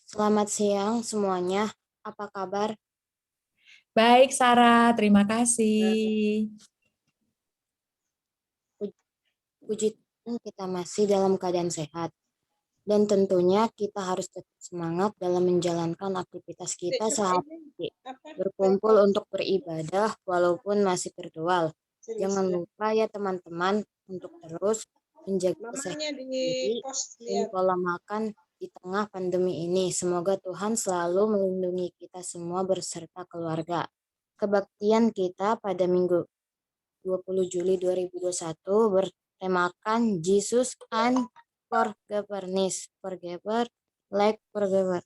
Selamat siang semuanya. Apa kabar? Baik, Sarah. Terima kasih. Puji Tuhan kita masih dalam keadaan sehat. Dan tentunya kita harus tetap semangat dalam menjalankan aktivitas kita sehari-hari. Berkumpul untuk beribadah walaupun masih virtual. Jangan lupa ya teman-teman untuk terus menjaga kesehatan diri dan pola makan di tengah pandemi ini. Semoga Tuhan selalu melindungi kita semua berserta keluarga. Kebaktian kita pada Minggu 20 Juli 2021 bertemakan Jesus and Forgiveness, Forgiver like Forgiver.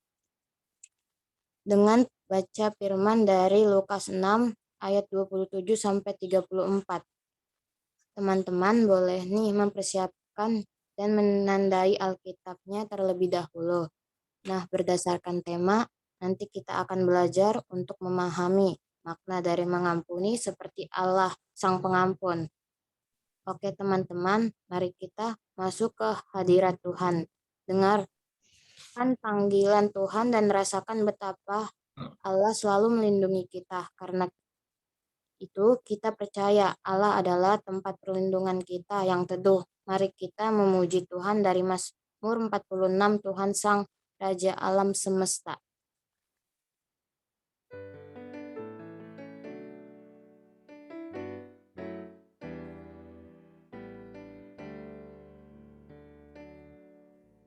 Dengan baca firman dari Lukas 6 ayat 27 sampai 34. Teman-teman boleh nih mempersiapkan dan menandai Alkitabnya terlebih dahulu. Nah, berdasarkan tema, nanti kita akan belajar untuk memahami makna dari mengampuni seperti Allah Sang Pengampun. Oke teman-teman, mari kita masuk ke hadirat Tuhan. Dengarkan panggilan Tuhan dan rasakan betapa Allah selalu melindungi kita. Karena itu kita percaya Allah adalah tempat perlindungan kita yang teduh. Mari kita memuji Tuhan dari Mazmur 46, Tuhan Sang Raja Alam Semesta.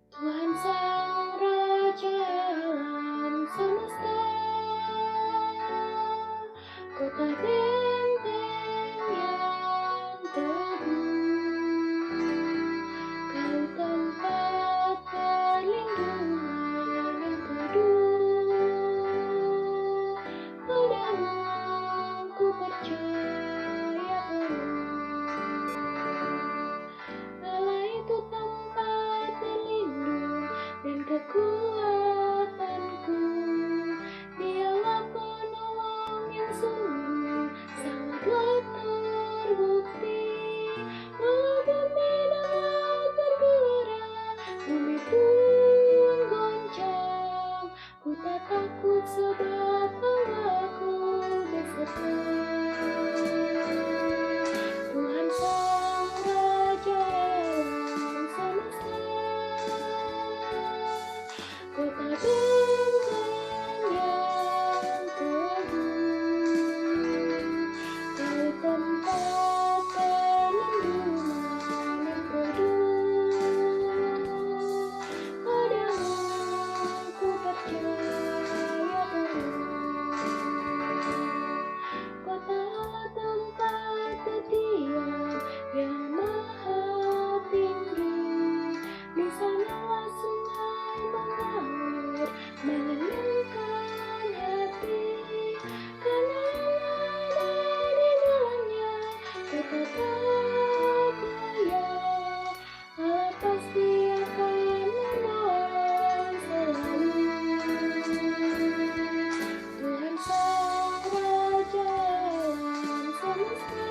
Tuhan Sang Raja Alam Semesta, kota benteng yang teguh, kau tempat perlindungan yang teduh, padamu ku percaya penuh. Allah itu tempat berlindung dan kekuatanku. Dialah penolong yang sungguh sangatlah terbukti. Walau bumi dan laut bergelora, bumi pun goncang, ku tak takut sebab Allahku beserta. Tuhan Sang Raja Alam Semesta, kota benteng yang teguh, kau tempat perlindungan yang teduh, padamu ku percaya penuh. Kota Allah tempat berdiam yang maha tinggi, di sanalah sungai mengalir menenangkan hati. Karena Allah ada di dalamnya, kota tak goyah. Allah pasti akan menolong selalu. Tuhan Sang Raja Alam Semesta,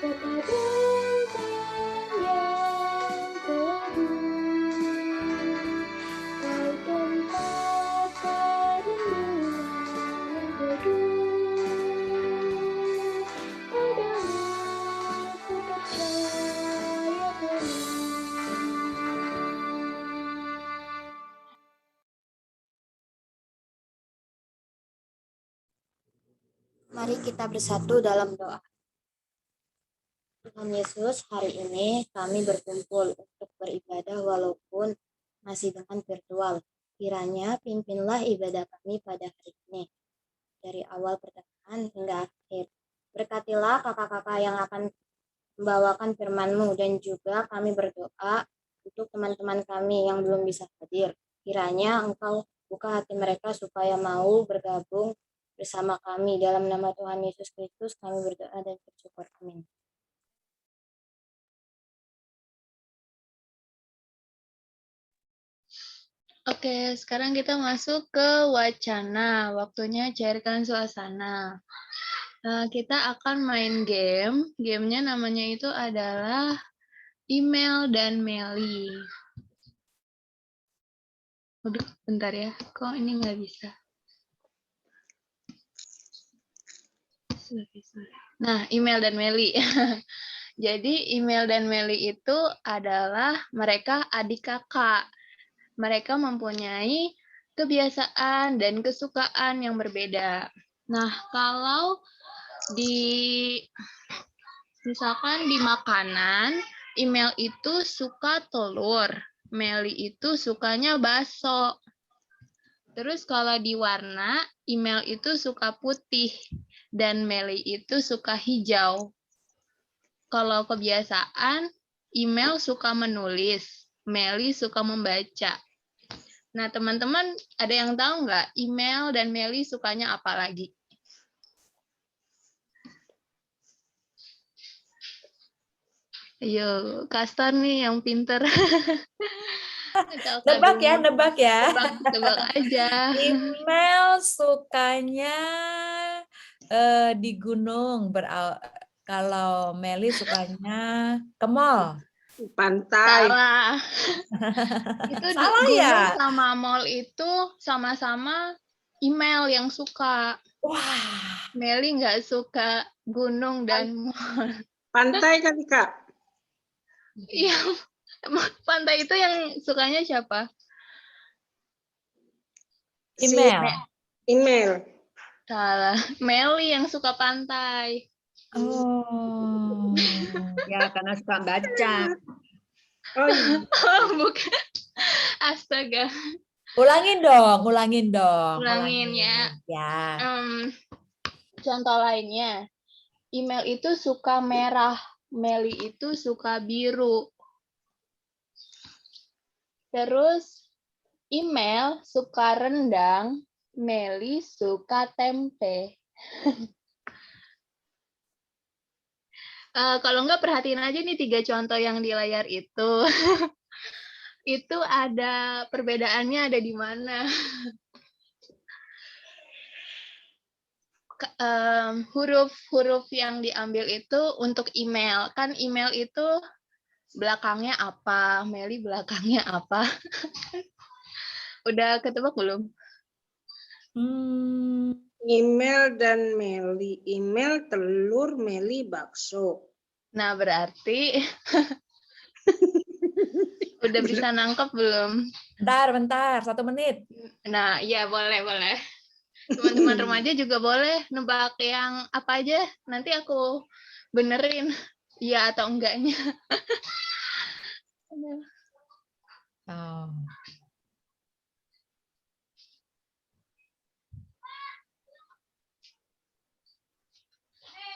kota benteng yang teguh, kau tempat perlindungan yang teduh, padamu ku percaya penuh. Mari kita bersatu dalam doa. Tuhan Yesus, hari ini kami berkumpul untuk beribadah walaupun masih dengan virtual. Kiranya pimpinlah ibadah kami pada hari ini, dari awal pertengahan hingga akhir. Berkatilah kakak-kakak yang akan membawakan firman-Mu dan juga kami berdoa untuk teman-teman kami yang belum bisa hadir. Kiranya Engkau buka hati mereka supaya mau bergabung bersama kami. Dalam nama Tuhan Yesus Kristus kami berdoa dan bersyukur. Amin. Oke, sekarang kita masuk ke wacana. Waktunya cairkan suasana. Kita akan main game. Gamenya namanya itu adalah Email dan Meli. Aduh, bentar ya. Kok ini nggak bisa? Nah, email dan Meli. Jadi email dan Meli itu adalah mereka adik kakak. Mereka mempunyai kebiasaan dan kesukaan yang berbeda. Nah, kalau misalkan di makanan, email itu suka telur, Meli itu sukanya bakso. Terus kalau di warna, email itu suka putih dan Meli itu suka hijau. Kalau kebiasaan, email suka menulis, Meli suka membaca. Nah, teman-teman ada yang tahu nggak email dan Meli sukanya apa lagi? Ayo, Kastar nih yang pinter. Nebak ya, nebak ya. Tebak aja. Email sukanya di gunung. Kalau Meli sukanya ke mall. Pantai. Salah. Itu Salah gunung ya? sama mall itu sama-sama email yang suka. Wah. Meli nggak suka gunung dan mall. Pantai kali, Kak. Iya, pantai itu yang sukanya siapa? Email. Email. Salah. Meli yang suka pantai. Oh. Ya, karena suka baca. Oh iya. Oh, bukan. Astaga. Ulangin dong, ulangin dong. Ulangin ya. Ya. Contoh lainnya. Email itu suka merah. Meli itu suka biru. Terus email suka rendang. Meli suka tempe. Kalau nggak perhatiin aja nih 3 contoh yang di layar itu. Itu ada perbedaannya ada di mana. Huruf-huruf yang diambil itu untuk email. Kan email itu belakangnya apa? Meli belakangnya apa? Udah ketebak belum? Email dan Meli. Email telur, Meli bakso. Nah, berarti udah bisa nangkep belum? Bentar, 1 menit. Nah, iya boleh. Teman-teman remaja juga boleh nebak yang apa aja. Nanti aku benerin iya atau enggaknya. Oh.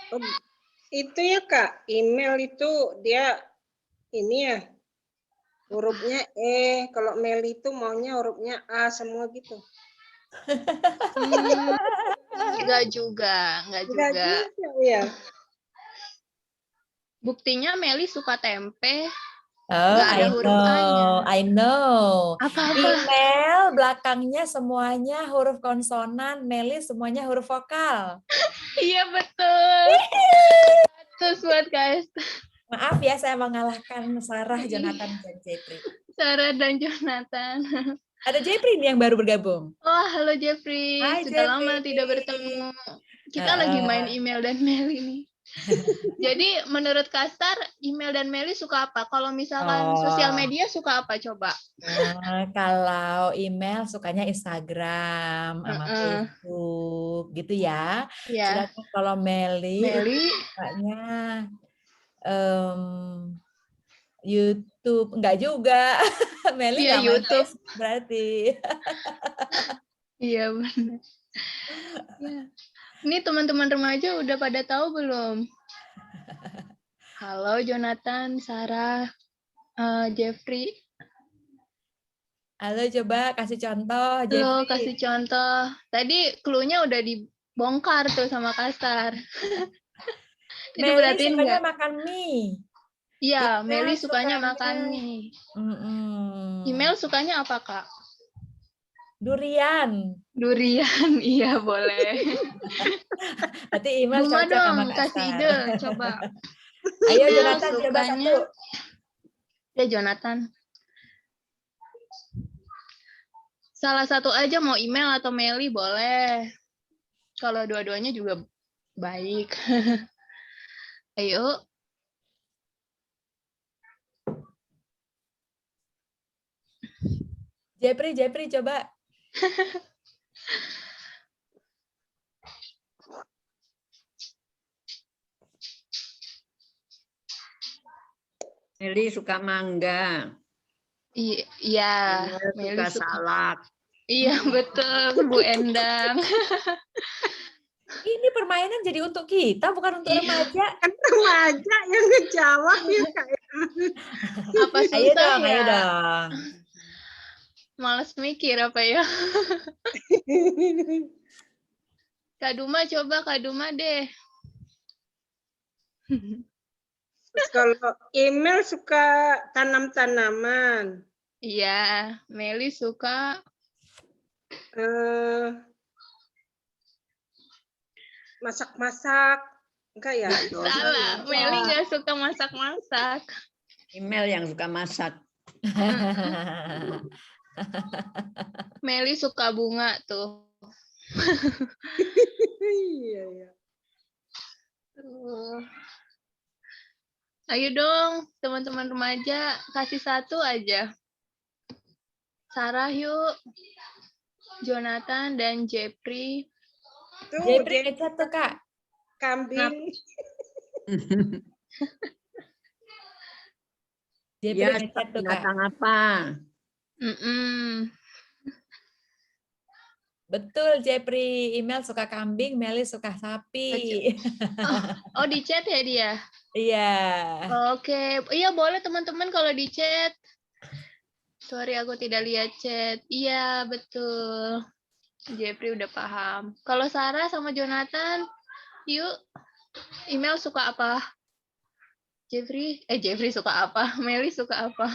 Oh, itu ya, Kak. Email itu dia ini ya. Hurufnya E. Kalau Meli itu maunya hurufnya A semua gitu. Enggak juga. Enggak juga ya. Buktinya Meli suka tempe. Oh, Nggak ada huruf A-nya. I know. Apa-apa? Email belakangnya semuanya huruf konsonan, Meli semuanya huruf vokal. Iya betul. Terus buat guys. Maaf ya, saya mengalahkan Sarah, Jonathan, dan Jeffrey. Sarah dan Jonathan. Ada Jeffrey nih yang baru bergabung. Oh, halo Jeffrey. Hai, Sudah Jeffrey. lama tidak bertemu. Kita lagi main email dan Meli nih. Jadi menurut Kastar, email dan Meli suka apa? Kalau misalkan sosial media suka apa coba? Kalau email sukanya Instagram sama Facebook gitu ya. Ya. Sedangkan kalau Meli sukanya YouTube, enggak juga. Meli ya, nggak main YouTube Facebook berarti. Iya benar. Ya. Ini teman-teman remaja udah pada tahu belum? Halo Jonathan, Sarah, Jeffrey. Halo, coba kasih contoh, Jeffrey. Halo, kasih contoh. Tadi clue-nya udah dibongkar tuh sama Kastar. Meli sukanya makan mie. Iya, Meli sukanya makan mie. Email sukanya apa, Kak? Durian. Durian, iya boleh. Berarti email Buma cocok dong, sama kasih Kastar. ide, coba. Ayo Email Jonathan, coba sukanya. 1. Ya, Jonathan. Salah satu aja, mau email atau Meli boleh. Kalau dua-duanya juga baik. Ayo. Jepri coba. Meli suka mangga. Iya, Meli suka salad. Iya, betul, Bu Endang. Ini permainan jadi untuk kita, bukan untuk Iya. remaja. Kan remaja yang ngejawab ya Kak. Apa susah Ayo dong, ya? ayo dong. Males mikir apa ya? Kak Duma, coba Kak Duma deh. Terus kalau email suka tanam-tanaman. Iya, Meli suka Eh, masak-masak. Enggak ya? salah. Meli nggak suka masak-masak. Email yang suka masak. Meli suka bunga tuh. Iya, iya. Ayo dong, teman-teman remaja, kasih satu aja. Sarah yuk. Jonathan dan Jepri. Tuh, Jepri dia ngechat tuh, Kak. kambing. Jepri Ya, ngechat tuh, Kak. binatang apa? Betul, Jepri. Email suka kambing, Meli suka sapi. Oh, di chat ya dia? Iya. Oke, iya boleh teman-teman kalau di chat. Sorry aku tidak lihat chat. Iya, betul. Jepri udah paham. Kalau Sarah sama Jonathan, yuk. Email suka apa? Jeffrey suka apa? Meli suka apa?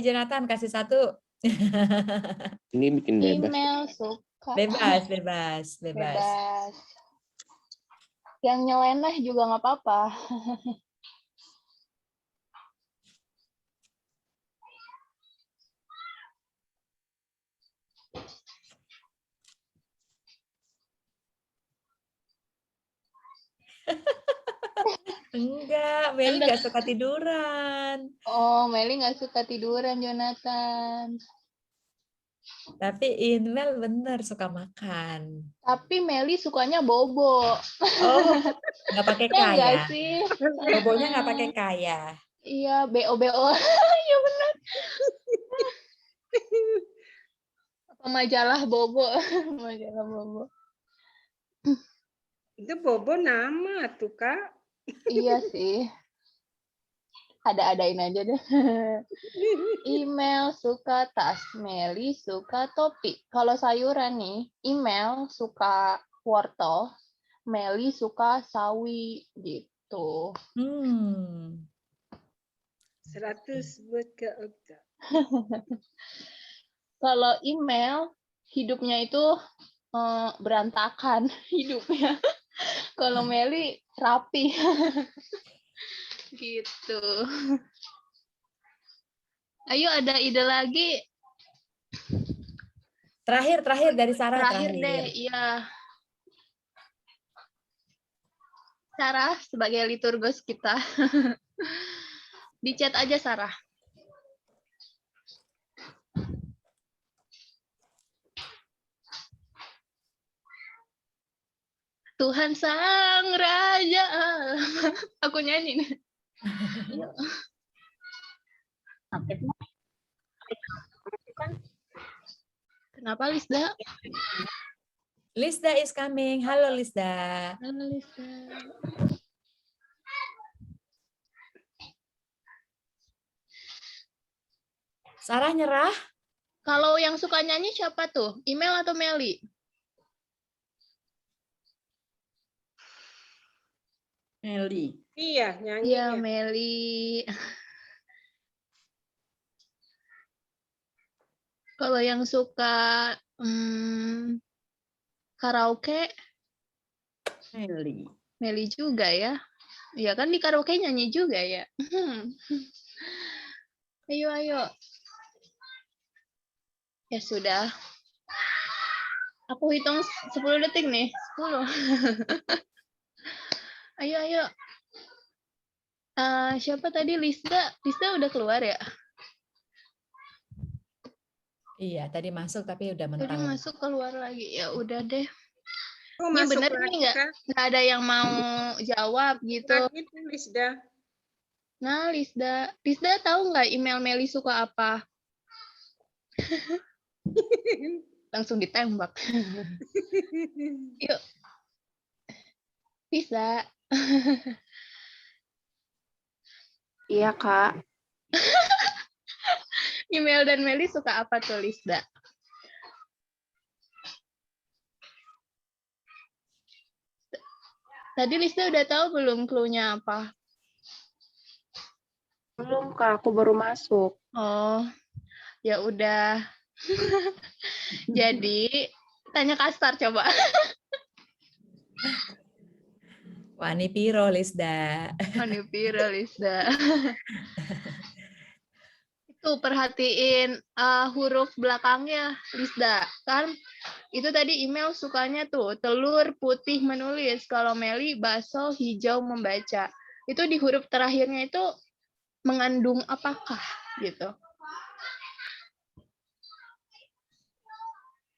Jonathan, kasih satu. Ini bikin bebas. Email suka. Bebas. Yang nyeleneh juga nggak apa-apa. Enggak, Meli nggak suka tiduran. Oh, Meli nggak suka tiduran, Jonathan. Tapi email bener suka makan. Tapi Meli sukanya bobo. Oh, nggak pakai Ya nggak kaya. sih? Bobonya nggak pakai kaya. Iya, BO. Iya benar. Apa majalah bobo? Majalah bobo. Itu Bobo nama tuh, Kak. Iya sih. Ada-adain aja deh. Email suka tas, Meli suka topi. Kalau sayuran nih, email suka wortel, Meli suka sawi gitu. 100 buat Kak Okta. Kalau email, hidupnya itu berantakan hidupnya. Kalau Meli rapi. Gitu. Ayo ada ide lagi. Terakhir dari Sarah. Terakhir deh, iya. Sarah sebagai liturgos kita. Di chat aja Sarah. Tuhan Sang Raja. Aku nyanyi nih. Kenapa Lisda? Lisda is coming. Halo Lisda. Halo Lisda. Sarah nyerah? Kalau yang suka nyanyi siapa tuh? Email atau Meli? Meli. Iya, nyanyi. Iya, Meli. Kalau yang suka karaoke? Meli. Meli juga ya. Ya kan di karaoke nyanyi juga ya. Ayo, ayo. Ya sudah. Aku hitung 10 detik nih. 10. Ayo, ayo. Siapa tadi? Lista? Lista udah keluar ya? Iya, tadi masuk tapi udah Tadi mental. masuk keluar lagi. Ya udah deh. Oh, Ini masuk bener lagi, nih Kak. nggak ada yang mau jawab gitu. Lagi tulis dah. Nah, Lisda tahu nggak email Meli suka apa? Langsung ditembak. Yuk, bisa. Iya, Kak. Email dan Meli suka apa tuh, Lisda? Tadi Lisda udah tahu belum clue-nya apa? Belum, Kak. Aku baru masuk. Oh, ya udah. Jadi, tanya Kastar coba. Wani piro Lisda. Manipira, Lisda. Itu perhatiin huruf belakangnya, Lisda. Kan itu tadi email sukanya tuh telur putih menulis. Kalau Meli bakso hijau membaca. Itu di huruf terakhirnya itu mengandung apakah gitu.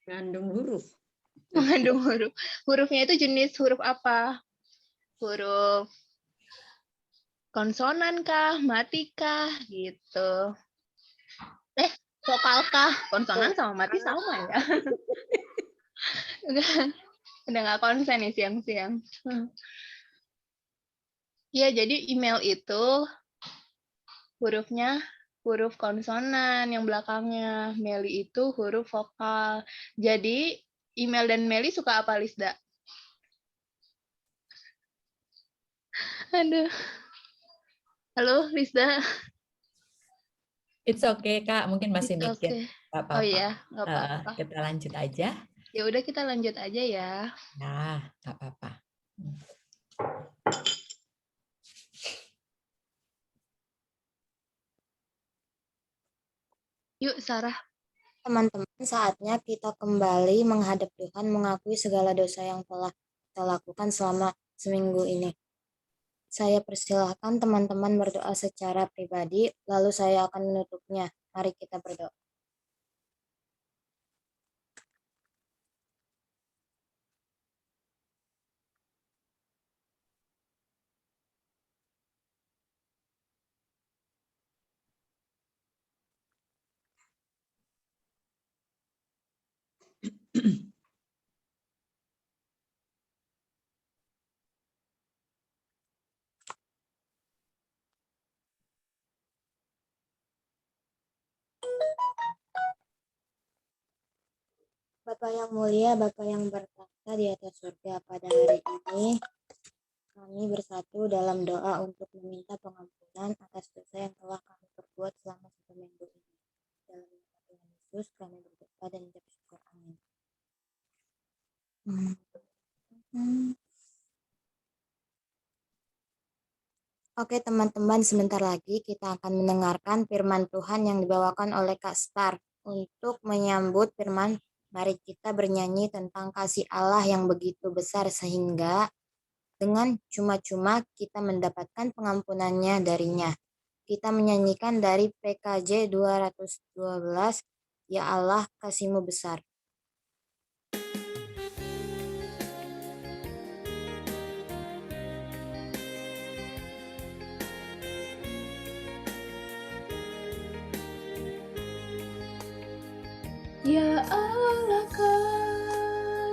Mengandung huruf. Mengandung huruf. Hurufnya itu jenis huruf apa? Huruf konsonan kah, mati kah gitu. Vokal kah? Konsonan sama mati sama ya. Udah nggak konsen nih siang-siang. Ya, jadi email itu hurufnya huruf konsonan yang belakangnya. Meli itu huruf vokal. Jadi email dan Meli suka apa, Lisda? Aduh. Halo, Lisda. It's okay, Kak. Mungkin masih It's mikir. okay. Nggak apa-apa. Oh iya, nggak apa-apa. Kita lanjut aja. Ya udah kita lanjut aja ya. Nah, nggak apa-apa. Yuk, Sarah. Teman-teman, saatnya kita kembali menghadap Tuhan, mengakui segala dosa yang telah kita lakukan selama seminggu ini. Saya persilahkan teman-teman berdoa secara pribadi, lalu saya akan menutupnya. Mari kita berdoa. Bapa yang mulia, Bapa yang bertakhta di atas surga, pada hari ini kami bersatu dalam doa untuk meminta pengampunan atas dosa yang telah kami perbuat selama 1 minggu ini. Dalam nama Tuhan Yesus kami berdoa dan bersyukur. Amin. Oke teman-teman, sebentar lagi kita akan mendengarkan firman Tuhan yang dibawakan oleh Kak Star. Untuk menyambut firman, mari kita bernyanyi tentang kasih Allah yang begitu besar sehingga dengan cuma-cuma kita mendapatkan pengampunannya darinya. Kita menyanyikan dari PKJ 212, Ya Allah kasih-Mu besar. Ya Allah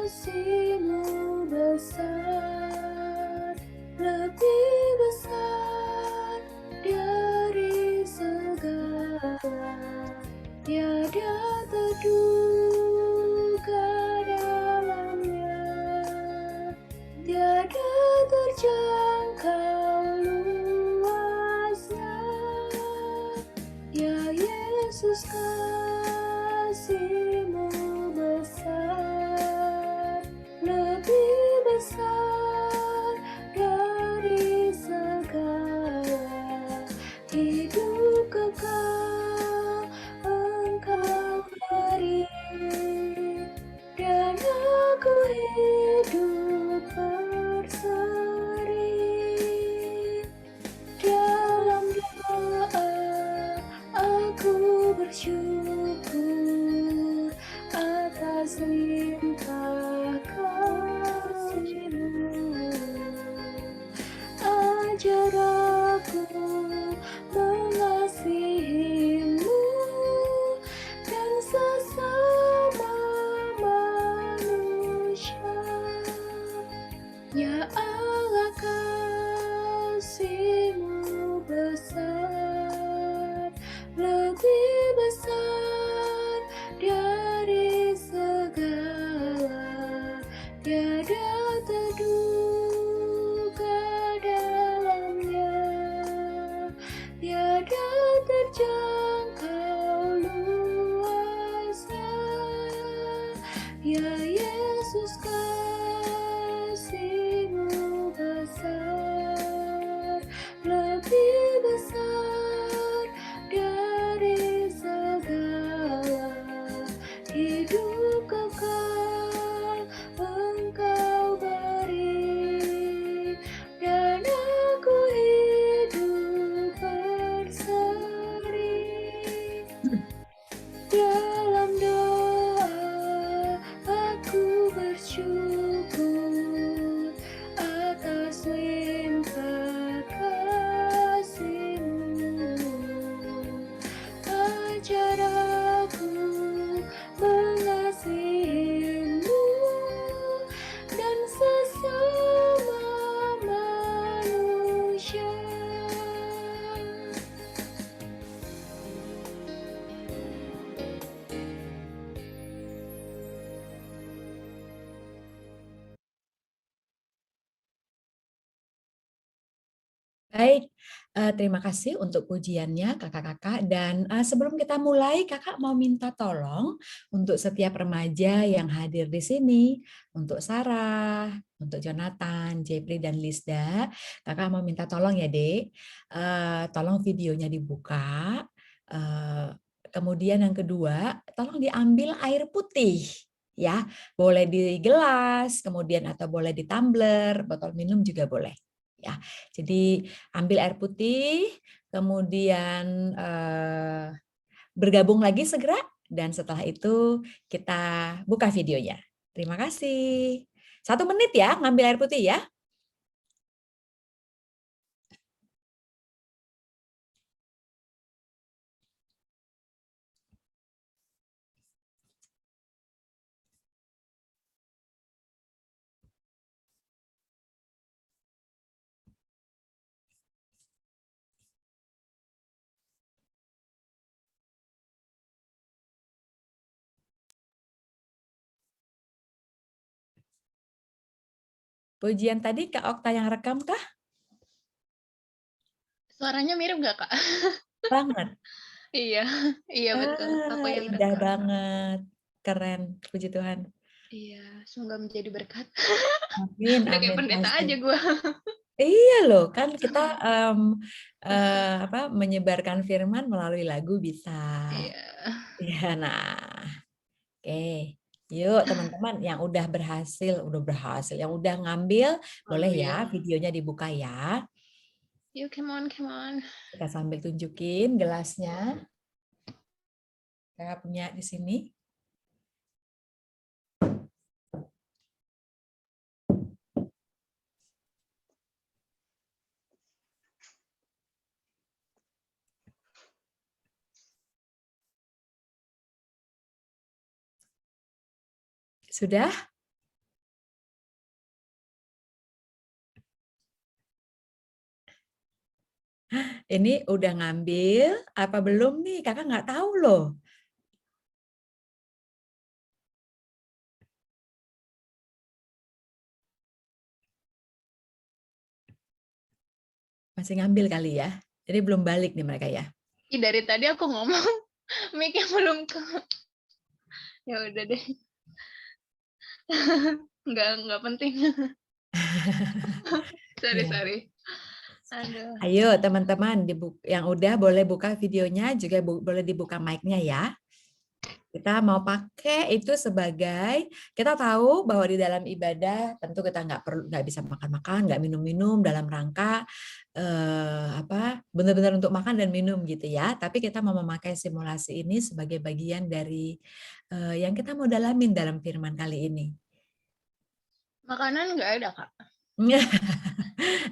kasih-Mu besar, lebih besar dari segala, tiada terduga dalamnya, tiada terjangkau luasnya. Ya Yesus kasih-Mu besar, lebih besar Baik, terima kasih untuk pujiannya kakak-kakak. Dan sebelum kita mulai, kakak mau minta tolong untuk setiap remaja yang hadir di sini, untuk Sarah, untuk Jonathan, Jepri, dan Lisda, kakak mau minta tolong ya, Dek. Tolong videonya dibuka. Kemudian yang kedua, tolong diambil air putih. Ya, boleh di gelas, kemudian atau boleh di tumbler, botol minum juga boleh. Ya, jadi ambil air putih, kemudian bergabung lagi segera, dan setelah itu kita buka videonya. Terima kasih. 1 menit ya, ngambil air putih ya. Pujian tadi Kak Okta yang rekam kah? Suaranya mirip nggak, Kak? Banget. Iya, iya betul. Aku yang Indah rekam. banget. Keren, puji Tuhan. Iya, semoga menjadi berkat. Amin, Udah kayak amin. pendeta Pasti. aja gue. Iya loh, kan kita menyebarkan firman melalui lagu bisa. Iya. Ya, nah, oke. Yuk teman-teman yang udah berhasil, yang udah ngambil, boleh ya videonya dibuka ya. Yuk, come on, come on. Kita sambil tunjukin gelasnya. Kakak punya di sini. Sudah? Ini udah ngambil apa belum nih? Kakak nggak tahu loh. Masih ngambil kali ya. Jadi belum balik nih mereka ya. Dari tadi aku ngomong, mic-nya belum ke. Ya udah deh. Nggak penting. Sorry. Aduh. Ayo teman-teman yang udah boleh buka videonya, juga boleh dibuka mic-nya ya. Kita mau pakai itu sebagai, kita tahu bahwa di dalam ibadah tentu kita nggak bisa makan-makan, nggak minum-minum dalam rangka benar-benar untuk makan dan minum gitu ya. Tapi kita mau memakai simulasi ini sebagai bagian dari yang kita mau dalamin dalam firman kali ini. Makanan nggak ada, Kak?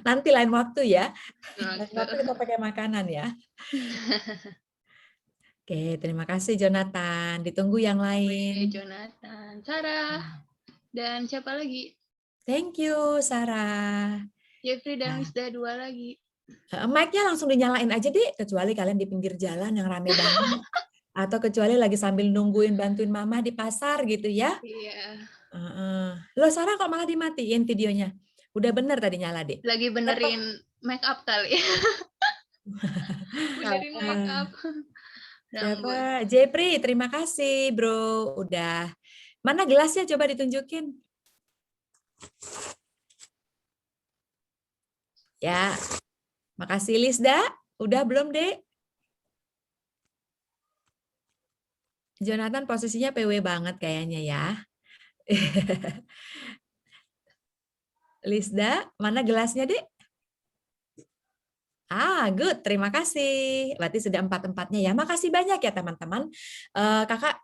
Nanti lain waktu ya. Lain waktu kita pakai makanan ya. Oke, terima kasih Jonathan. Ditunggu yang lain. Jonathan, Sarah, dan siapa lagi? Thank you, Sarah. Jeffrey dan Lisda 2 lagi. Mic-nya langsung dinyalain aja deh, kecuali kalian di pinggir jalan yang rame banget. Atau kecuali lagi sambil nungguin bantuin mama di pasar gitu ya. Iya. Loh Sarah kok malah dimatiin videonya? Udah bener tadi nyala deh. Lagi benerin make up kali. Benerin make up. Siapa? Jepri, terima kasih bro. Udah. Mana gelasnya coba ditunjukin. Ya. Makasih Lisda. Udah belum dek? Jonathan posisinya PW banget kayaknya ya. Lisda, mana gelasnya dek? Good. Terima kasih. Berarti sudah 4-empatnya ya. Makasih banyak ya teman-teman. Kakak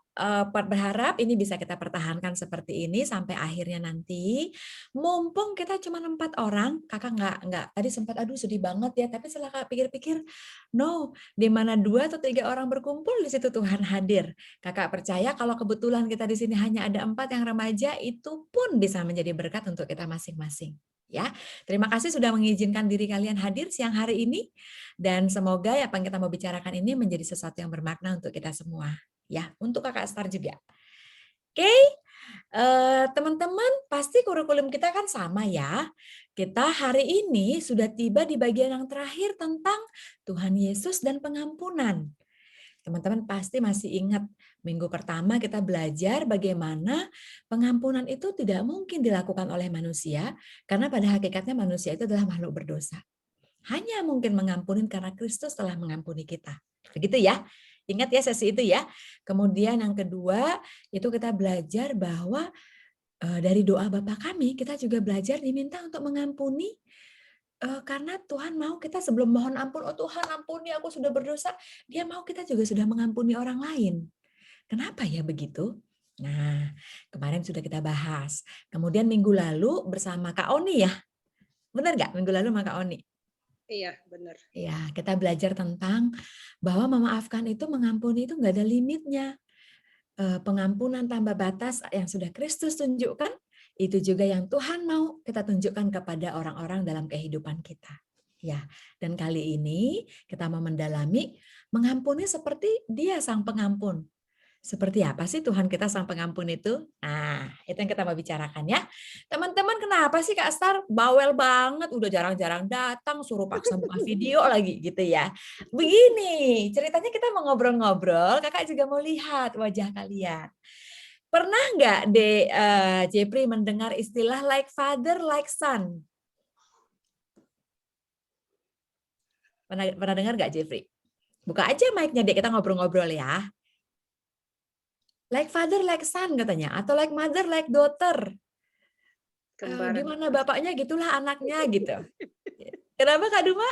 berharap ini bisa kita pertahankan seperti ini sampai akhirnya nanti. Mumpung kita cuma 4 orang, kakak nggak tadi sempat aduh sedih banget ya. Tapi setelah kakak pikir-pikir, no, di mana 2 atau 3 orang berkumpul di situ Tuhan hadir. Kakak percaya kalau kebetulan kita di sini hanya ada 4 yang remaja, itu pun bisa menjadi berkat untuk kita masing-masing. Ya, terima kasih sudah mengizinkan diri kalian hadir siang hari ini dan semoga apa yang kita mau bicarakan ini menjadi sesuatu yang bermakna untuk kita semua. Ya, untuk Kakak Star juga. Oke, teman-teman, pasti kurikulum kita kan sama ya. Kita hari ini sudah tiba di bagian yang terakhir tentang Tuhan Yesus dan pengampunan. Teman-teman pasti masih ingat minggu pertama kita belajar bagaimana pengampunan itu tidak mungkin dilakukan oleh manusia, karena pada hakikatnya manusia itu adalah makhluk berdosa. Hanya mungkin mengampuni karena Kristus telah mengampuni kita. Begitu ya. Ingat ya sesi itu ya. Kemudian yang kedua itu kita belajar bahwa dari doa Bapa kami kita juga belajar diminta untuk mengampuni karena Tuhan mau kita sebelum mohon ampun, oh Tuhan ampuni aku sudah berdosa, Dia mau kita juga sudah mengampuni orang lain. Kenapa ya begitu? Nah, kemarin sudah kita bahas. Kemudian minggu lalu bersama Kak Oni ya. Benar nggak minggu lalu sama Kak Oni? Iya, benar. Ya, kita belajar tentang bahwa memaafkan itu, mengampuni itu nggak ada limitnya. Pengampunan tanpa batas yang sudah Kristus tunjukkan, itu juga yang Tuhan mau kita tunjukkan kepada orang-orang dalam kehidupan kita. Ya, dan kali ini kita mau mendalami mengampuni seperti Dia sang pengampun. Seperti apa sih Tuhan kita sang pengampun itu? Nah, itu yang kita mau bicarakan ya. Teman-teman, kenapa sih Kak Star bawel banget, udah jarang-jarang datang, suruh paksa buka video lagi gitu ya. Begini, ceritanya kita mau ngobrol-ngobrol, Kakak juga mau lihat wajah kalian. Pernah nggak Jepri mendengar istilah like father, like son? Pernah dengar nggak Jepri? Buka aja mic-nya Dek, kita ngobrol-ngobrol ya. Like father, like son katanya, atau like mother, like daughter. Gimana bapaknya, gitulah anaknya gitu. Kenapa Kak Duma?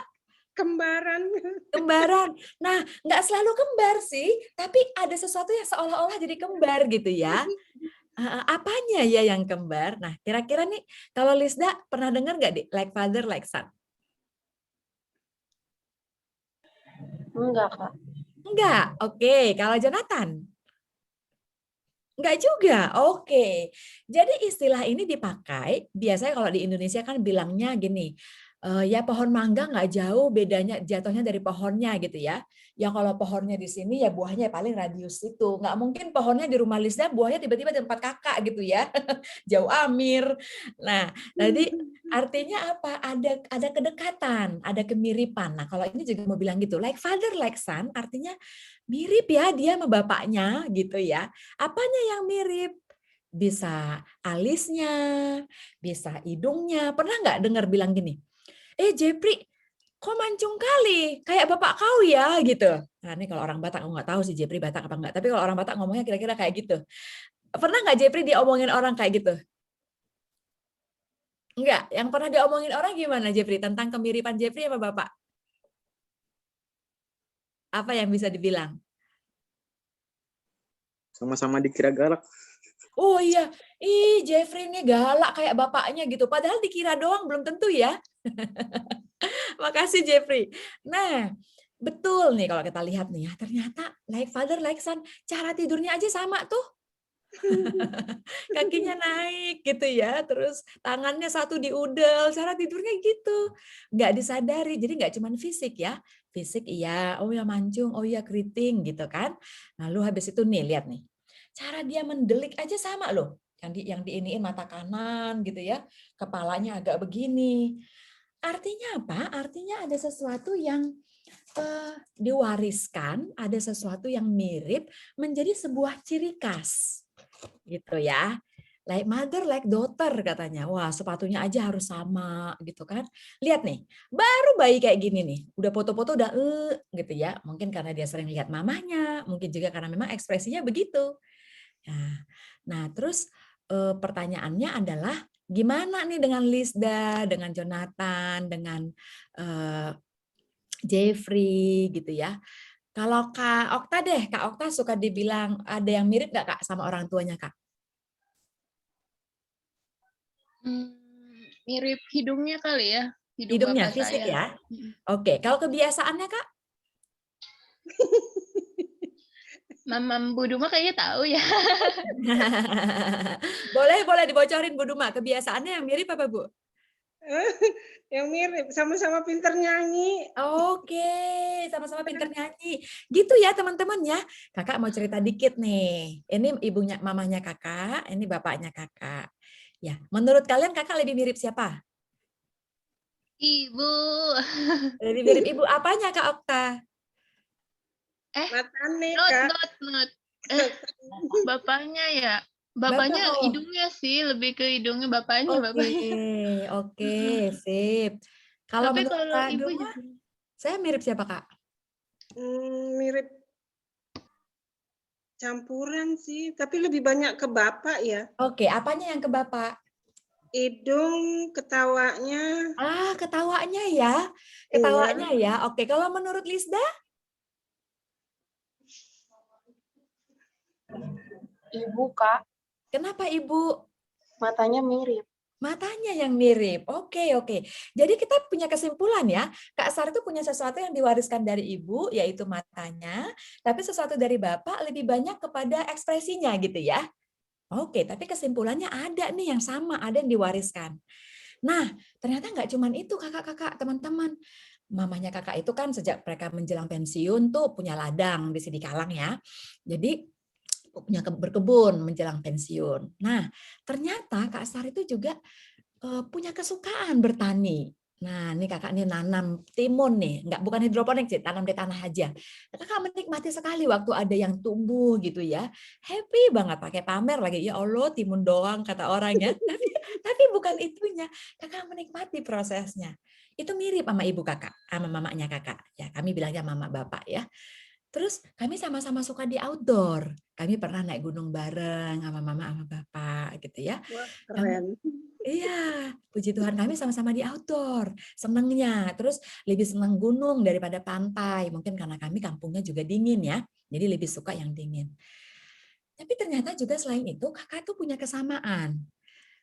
Kembaran. Kembaran. Nah, nggak selalu kembar sih, tapi ada sesuatu yang seolah-olah jadi kembar gitu ya. Apanya ya yang kembar? Nah, kira-kira nih, kalau Lisda pernah dengar nggak, Dik? Like father, like son? Enggak, Kak. Enggak. Oke, kalau Jonathan? Enggak juga. Oke. Jadi istilah ini dipakai biasanya kalau di Indonesia kan bilangnya gini, ya pohon mangga nggak jauh bedanya jatuhnya dari pohonnya gitu ya. Ya kalau pohonnya di sini ya buahnya paling radius itu. Nggak mungkin pohonnya di rumah Lisda buahnya tiba-tiba di tempat kakak gitu ya. Jauh Amir. Nah, tadi artinya apa? Ada kedekatan, ada kemiripan. Nah, kalau ini juga mau bilang gitu, like father, like son, artinya mirip ya dia sama bapaknya gitu ya. Apanya yang mirip? Bisa alisnya, bisa hidungnya. Pernah nggak dengar bilang gini, Jepri, kok mancung kali, kayak bapak kau ya gitu. Nah ini kalau orang Batak, aku nggak tahu sih Jepri Batak apa enggak, tapi kalau orang Batak ngomongnya kira-kira kayak gitu. Pernah nggak Jepri diomongin orang kayak gitu? Enggak, yang pernah diomongin orang gimana Jepri? Tentang kemiripan Jepri sama bapak? Apa yang bisa dibilang? Sama-sama dikira galak. Oh iya, Jeffrey ini galak kayak bapaknya gitu. Padahal dikira doang, belum tentu ya. Makasih Jeffrey. Nah, betul nih kalau kita lihat nih ya, ternyata like father, like son, cara tidurnya aja sama tuh. Kakinya naik gitu ya, terus tangannya satu di udel, cara tidurnya gitu. Nggak disadari, jadi nggak cuma fisik ya. Fisik iya, oh ya mancung, oh ya keriting gitu kan. Lalu habis itu nih, lihat nih. Cara dia mendelik aja sama loh. Yang diiniin mata kanan gitu ya, kepalanya agak begini. Artinya apa? Artinya ada sesuatu yang diwariskan, ada sesuatu yang mirip menjadi sebuah ciri khas. Gitu ya. Like mother, like daughter katanya. Wah, sepatunya aja harus sama gitu kan. Lihat nih, baru bayi kayak gini nih. Udah foto-foto udah gitu ya. Mungkin karena dia sering lihat mamanya, mungkin juga karena memang ekspresinya begitu. Nah, terus pertanyaannya adalah gimana nih dengan Lisda, dengan Jonathan, dengan Jeffrey gitu ya. Kalau Kak Okta deh, Kak Okta suka dibilang ada yang mirip nggak Kak sama orang tuanya Kak? Mirip hidungnya kali ya. Hidungnya, fisik ya? Oke, kalau kebiasaannya Kak? Mamam Bu Duma kayaknya tahu ya. Boleh dibocorin Bu Duma, kebiasaannya yang mirip apa Bu? Yang mirip, sama-sama pinter nyanyi. Oke, sama-sama pinter nyanyi. Gitu ya teman-teman ya. Kakak mau cerita dikit nih. Ini ibunya, mamanya kakak, ini bapaknya kakak. Ya, menurut kalian kakak lebih mirip siapa? Ibu. Lebih mirip ibu apanya Kak Okta? Matane, Not, Kak. not. Bapaknya ya. Bapaknya Bapak, oh. hidungnya sih, lebih ke hidungnya bapaknya. Oke, sip. Kalau Tapi menurut kalau Kak ibu Duma, juga. saya mirip siapa Kak? Mirip campuran sih, tapi lebih banyak ke bapak ya. Oke, apanya yang ke Bapak? Hidung, ketawanya. Ah, ketawanya ya. Iya. Ketawanya ya. Oke, kalau menurut Lisda? Ibu, Kak. Kenapa Ibu? Matanya mirip. Matanya yang mirip. Oke. Jadi kita punya kesimpulan ya, Kak Sar itu punya sesuatu yang diwariskan dari ibu, yaitu matanya, tapi sesuatu dari bapak lebih banyak kepada ekspresinya gitu ya. Oke, tapi kesimpulannya ada nih yang sama, ada yang diwariskan. Nah, ternyata nggak cuma itu kakak-kakak, teman-teman. Mamanya kakak itu kan sejak mereka menjelang pensiun tuh punya ladang di Sidikalang ya. Jadi punya berkebun menjelang pensiun. Nah, ternyata Kak Sar itu juga punya kesukaan bertani. Nah, ini kakak nih nanam timun nih, bukan hidroponik sih, tanam di tanah aja. Kakak menikmati sekali waktu ada yang tumbuh gitu ya, happy banget, pakai pamer lagi, ya Allah timun doang kata orang ya. Tapi bukan itunya, kakak menikmati prosesnya. Itu mirip sama ibu kakak, sama mamanya kakak. Ya, kami bilangnya mama bapak ya. Terus kami sama-sama suka di outdoor. Kami pernah naik gunung bareng sama mama sama bapak gitu ya. Wah, keren. Iya, puji Tuhan kami sama-sama di outdoor, senengnya. Terus lebih senang gunung daripada pantai. Mungkin karena kami kampungnya juga dingin ya, jadi lebih suka yang dingin. Tapi ternyata juga selain itu kakak tuh punya kesamaan.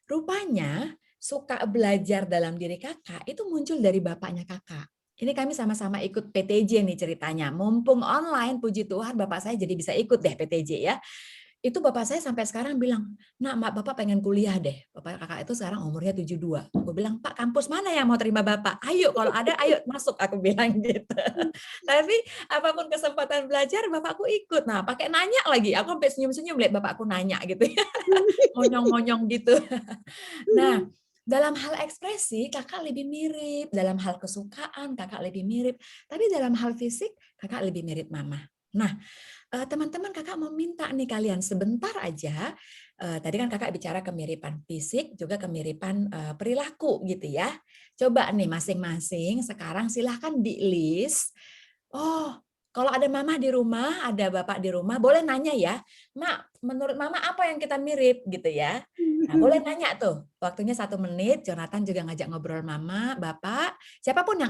Rupanya suka belajar dalam diri kakak itu muncul dari bapaknya kakak. Ini kami sama-sama ikut PTJ nih ceritanya. Mumpung online, puji Tuhan bapak saya jadi bisa ikut deh PTJ ya. Itu bapak saya sampai sekarang bilang, "Nak, mak bapak pengen kuliah deh." Bapak kakak itu sekarang umurnya 72. Aku bilang, "Pak, kampus mana yang mau terima bapak? Ayo, kalau ada, ayo masuk." Aku bilang gitu. Tapi apapun kesempatan belajar, bapakku ikut. Nah, pakai nanya lagi. Aku sampai senyum-senyum lihat bapakku nanya gitu ya. Monyong-monyong gitu. Nah, dalam hal ekspresi, kakak lebih mirip. Dalam hal kesukaan, kakak lebih mirip. Tapi dalam hal fisik, kakak lebih mirip mama. Nah, teman-teman kakak mau minta nih kalian sebentar aja, tadi kan kakak bicara kemiripan fisik, juga kemiripan perilaku gitu ya. Coba nih masing-masing sekarang silahkan di list, oh kalau ada mama di rumah, ada bapak di rumah, boleh nanya ya, "Mak, menurut mama apa yang kita mirip?" gitu ya. Nah, boleh nanya tuh, waktunya 1 menit, Jonathan juga ngajak ngobrol mama, bapak, siapapun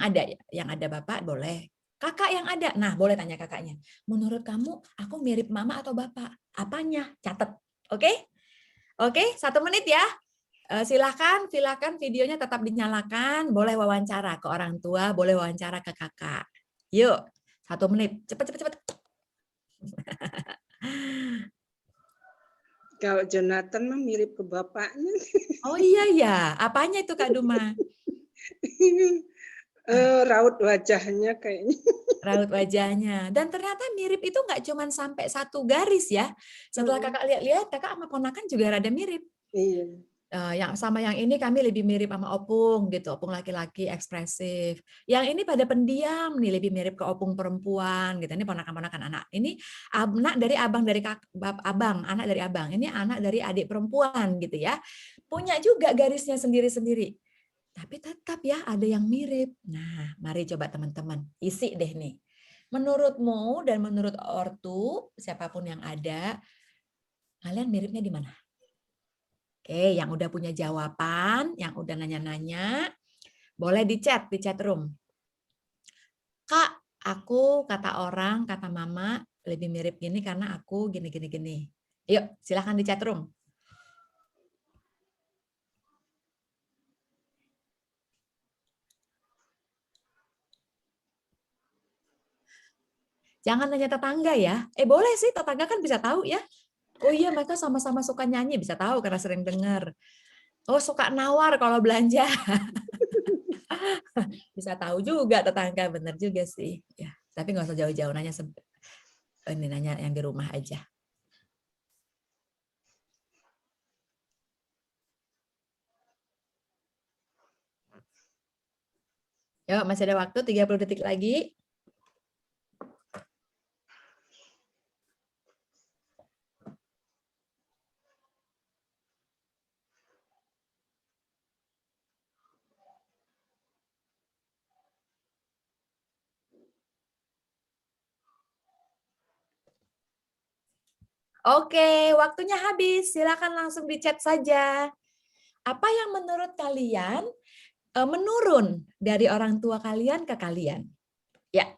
yang ada bapak boleh. Kakak yang ada, nah boleh tanya kakaknya, "Menurut kamu aku mirip mama atau bapak? Apanya?" Catat, oke? Oke, 1 menit ya. Silakan videonya tetap dinyalakan, boleh wawancara ke orang tua, boleh wawancara ke kakak. Yuk, 1 menit, cepet. Kalau Jonathan mah mirip ke bapaknya. Oh iya ya, apanya itu Kak Duma? Raut wajahnya kayaknya. Raut wajahnya. Dan ternyata mirip itu nggak cuma sampai 1 garis ya. Setelah kakak lihat-lihat, kakak sama ponakan juga rada mirip. Iya. Yang ini kami lebih mirip sama opung gitu, opung laki-laki ekspresif. Yang ini pada pendiam nih, lebih mirip ke opung perempuan gitu. Ini ponakan-ponakan anak. Ini anak dari abang dari abang, anak dari abang. Ini anak dari adik perempuan gitu ya. Punya juga garisnya sendiri-sendiri. Tapi tetap ya ada yang mirip. Nah, mari coba teman-teman isi deh nih. Menurutmu dan menurut ortu, siapapun yang ada, kalian miripnya di mana? Oke, yang udah punya jawaban, yang udah nanya-nanya, boleh di chat room. "Kak, aku kata orang, kata mama lebih mirip gini karena aku gini. Yuk, silahkan di chat room. Jangan nanya tetangga ya. Boleh sih, tetangga kan bisa tahu ya. Oh iya, mereka sama-sama suka nyanyi, bisa tahu karena sering dengar. Oh, suka nawar kalau belanja. Bisa tahu juga tetangga, bener juga sih. Ya, tapi nggak usah jauh-jauh, nanya ini nanya yang di rumah aja. Yuk, masih ada waktu 30 detik lagi. Oke, waktunya habis. Silakan langsung di chat saja. Apa yang menurut kalian menurun dari orang tua kalian ke kalian? Ya.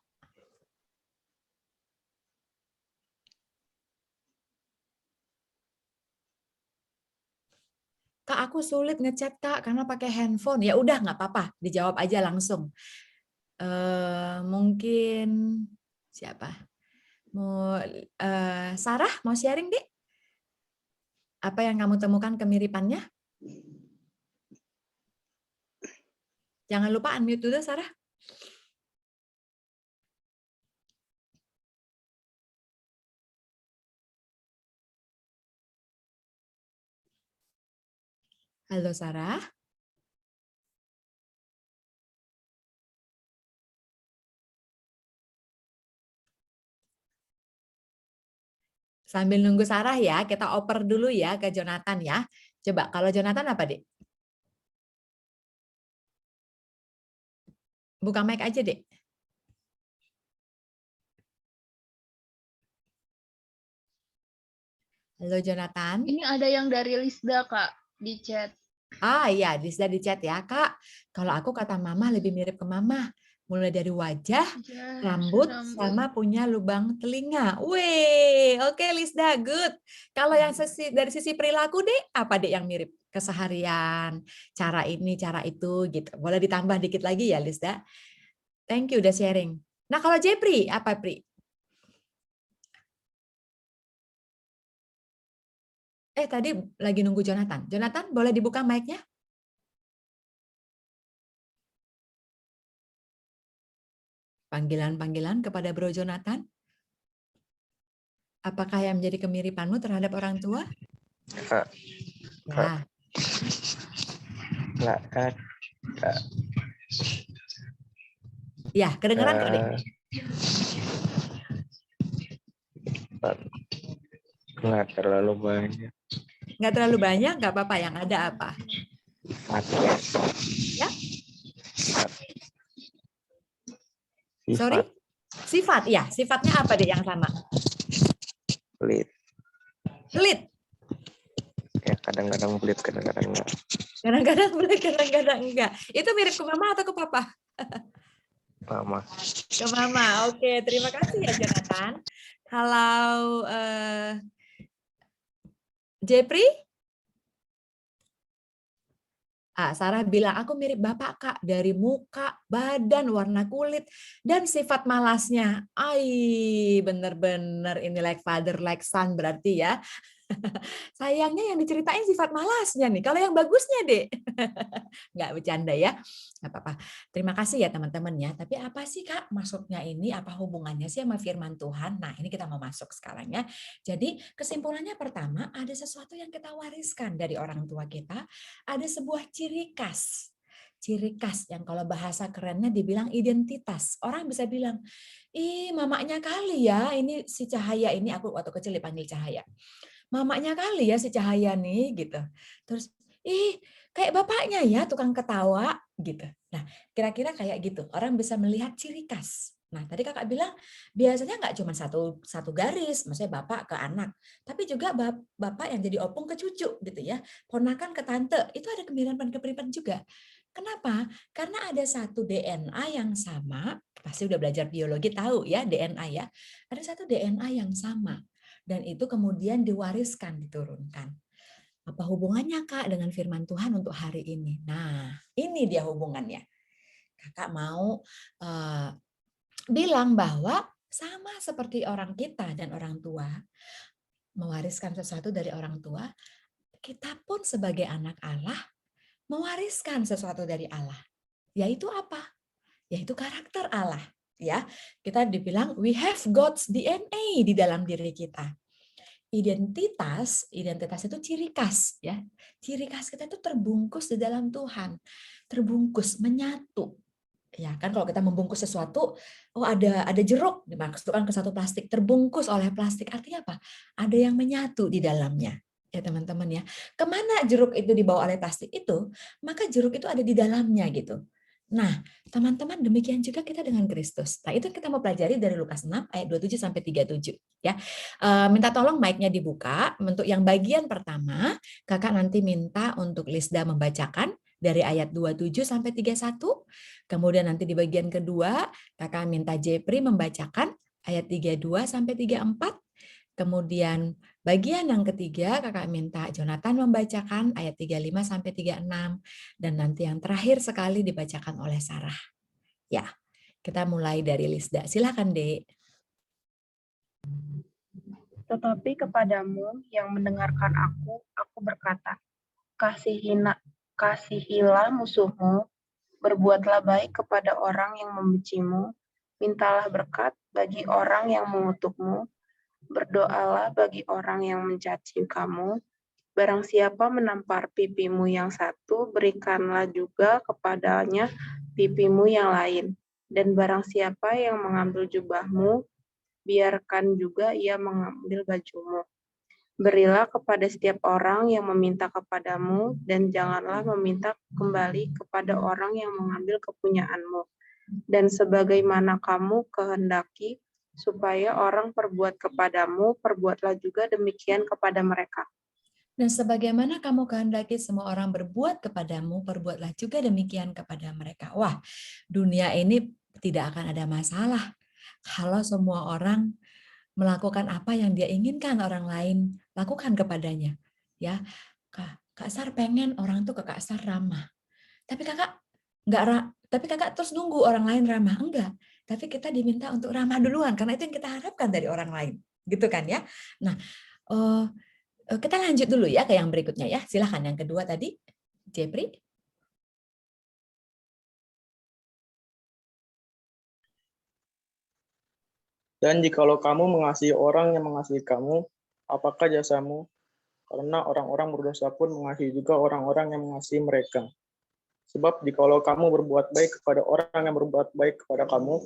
Kak, aku sulit ngechat Kak karena pakai handphone. Ya udah nggak apa-apa, dijawab aja langsung. Mungkin siapa? Sarah mau sharing Dek? Apa yang kamu temukan kemiripannya? Jangan lupa unmute dulu Sarah. Halo Sarah. Sambil nunggu Sarah ya, kita oper dulu ya ke Jonathan ya. Coba kalau Jonathan apa Dek? Buka mic aja Dek. Halo Jonathan. Ini ada yang dari Lisda, Kak, di chat. Ah iya, Lisda di chat ya. Kak, kalau aku kata mama lebih mirip ke mama. Mulai dari wajah, rambut, sama punya lubang telinga. Wih, oke Lisda, good. Kalau yang dari sisi perilaku Dek, apa Dek yang mirip? Keseharian, cara ini, cara itu gitu. Boleh ditambah dikit lagi ya Lisda. Thank you udah sharing. Nah kalau Jepri, apa Pri? Tadi lagi nunggu Jonathan. Jonathan, boleh dibuka mic-nya? Panggilan-panggilan kepada Bro Jonathan. Apakah yang menjadi kemiripanmu terhadap orang tua? Kak. Ya. Kak. Kak. Ya, kedengeran kok, Dek? Nggak terlalu banyak. Nggak terlalu banyak, nggak apa-apa. Yang ada apa? Sifat. Ya? Sifat. Sorry? Sifat, ya. Sifatnya apa, Dek, yang sama? Pelit. Pelit? Ya, kadang-kadang pelit, kadang-kadang enggak. Kadang-kadang pelit, kadang-kadang enggak. Itu mirip ke mama atau ke papa? Mama. Ke mama. Oke, terima kasih ya, Jonathan. Kalau Jepri? Sarah bilang, aku mirip bapak Kak, dari muka, badan, warna kulit, dan sifat malasnya. Bener-bener ini like father, like son berarti ya. Sayangnya yang diceritain sifat malasnya nih. Kalau yang bagusnya, Dek. Nggak bercanda ya. Nggak apa-apa. Terima kasih ya teman-teman ya. Tapi apa sih Kak maksudnya ini? Apa hubungannya sih sama firman Tuhan? Nah ini kita mau masuk sekarang ya. Jadi kesimpulannya pertama, ada sesuatu yang kita wariskan dari orang tua kita. Ada sebuah ciri khas. Ciri khas yang kalau bahasa kerennya dibilang identitas. Orang bisa bilang, ih mamanya kali ya, ini si Cahaya ini, aku waktu kecil dipanggil Cahaya. Mamanya kali ya si Cahaya nih gitu. Terus kayak bapaknya ya tukang ketawa gitu. Nah, kira-kira kayak gitu. Orang bisa melihat ciri khas. Nah, tadi Kakak bilang biasanya nggak cuma satu garis, maksudnya bapak ke anak, tapi juga bapak yang jadi opung ke cucu gitu ya. Ponakan ke tante, itu ada kemiripan juga. Kenapa? Karena ada satu DNA yang sama, pasti udah belajar biologi tahu ya DNA ya. Ada satu DNA yang sama. Dan itu kemudian diwariskan, diturunkan. Apa hubungannya Kak dengan firman Tuhan untuk hari ini? Nah, ini dia hubungannya. Kakak mau bilang bahwa sama seperti orang kita dan orang tua, mewariskan sesuatu dari orang tua, kita pun sebagai anak Allah, mewariskan sesuatu dari Allah. Yaitu apa? Yaitu karakter Allah. Ya, kita dibilang we have God's DNA di dalam diri kita. Identitas itu ciri khas, ya. Ciri khas kita itu terbungkus di dalam Tuhan, terbungkus, menyatu. Ya kan, kalau kita membungkus sesuatu, oh ada jeruk dimasukkan ke satu plastik, terbungkus oleh plastik, artinya apa? Ada yang menyatu di dalamnya. Ya teman-teman ya. Kemana jeruk itu dibawa oleh plastik itu, maka jeruk itu ada di dalamnya gitu. Nah, teman-teman, demikian juga kita dengan Kristus. Nah, itu kita mau pelajari dari Lukas 6 ayat 27 sampai 37 ya. Minta tolong mic-nya dibuka. Untuk yang bagian pertama, Kakak nanti minta untuk Lisda membacakan dari ayat 27 sampai 31. Kemudian nanti di bagian kedua, Kakak minta Jepri membacakan ayat 32 sampai 34. Kemudian bagian yang ketiga, Kakak minta Jonathan membacakan ayat 35 sampai 36. Dan nanti yang terakhir sekali dibacakan oleh Sarah. Ya, kita mulai dari Lisda. Silakan, Dek. Tetapi kepadamu yang mendengarkan aku berkata, kasihilah musuhmu, berbuatlah baik kepada orang yang membencimu, mintalah berkat bagi orang yang mengutukmu, berdoalah bagi orang yang mencaci kamu. Barang siapa menampar pipimu yang satu, berikanlah juga kepadanya pipimu yang lain. Dan barang siapa yang mengambil jubahmu, biarkan juga ia mengambil bajumu. Berilah kepada setiap orang yang meminta kepadamu, dan janganlah meminta kembali kepada orang yang mengambil kepunyaanmu. Dan sebagaimana kamu kehendaki, supaya orang perbuat kepadamu, perbuatlah juga demikian kepada mereka. Dan sebagaimana kamu kehendaki semua orang berbuat kepadamu, perbuatlah juga demikian kepada mereka. Wah, dunia ini tidak akan ada masalah kalau semua orang melakukan apa yang dia inginkan orang lain lakukan kepadanya. Ya, Kak Sar pengen orang tuh ke Kak Sar ramah. Tapi kakak terus nunggu orang lain ramah. Enggak. Tapi kita diminta untuk ramah duluan karena itu yang kita harapkan dari orang lain. Gitu kan ya. Nah, kita lanjut dulu ya ke yang berikutnya ya. Silahkan yang kedua tadi, Jepri. Dan jikalau kamu mengasihi orang yang mengasihi kamu, apakah jasamu? Karena orang-orang berdosa pun mengasihi juga orang-orang yang mengasihi mereka. Sebab jikalau kamu berbuat baik kepada orang yang berbuat baik kepada kamu,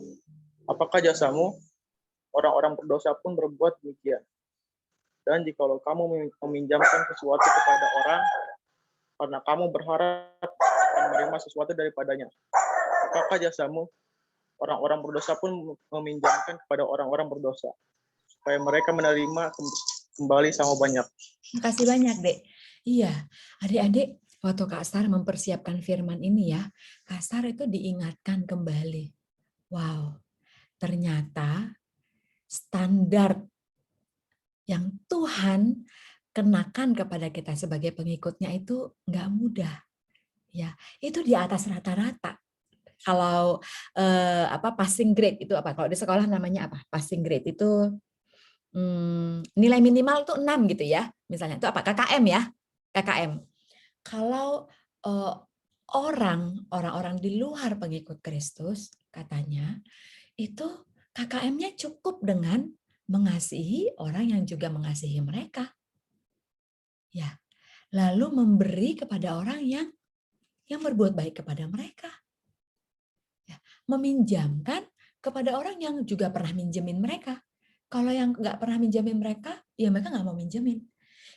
apakah jasamu? Orang-orang berdosa pun berbuat demikian. Dan jikalau kamu meminjamkan sesuatu kepada orang, karena kamu berharap menerima sesuatu daripadanya, apakah jasamu? Orang-orang berdosa pun meminjamkan kepada orang-orang berdosa, supaya mereka menerima kembali sama banyak. Terima kasih banyak, Dek. Iya, adik-adik, waktu Kak Sar mempersiapkan firman ini ya, Kak Sar itu diingatkan kembali. Wow, ternyata standar yang Tuhan kenakan kepada kita sebagai pengikutnya itu nggak mudah. Ya, itu di atas rata-rata. Kalau passing grade itu apa? Kalau di sekolah namanya apa? Passing grade itu nilai minimal tuh 6 gitu ya. Misalnya itu apa? KKM ya. KKM. Kalau orang-orang di luar pengikut Kristus katanya itu KKM-nya cukup dengan mengasihi orang yang juga mengasihi mereka. Ya. Lalu memberi kepada orang yang berbuat baik kepada mereka. Ya. Meminjamkan kepada orang yang juga pernah minjemin mereka. Kalau yang nggak pernah minjemin mereka, ya mereka nggak mau minjemin.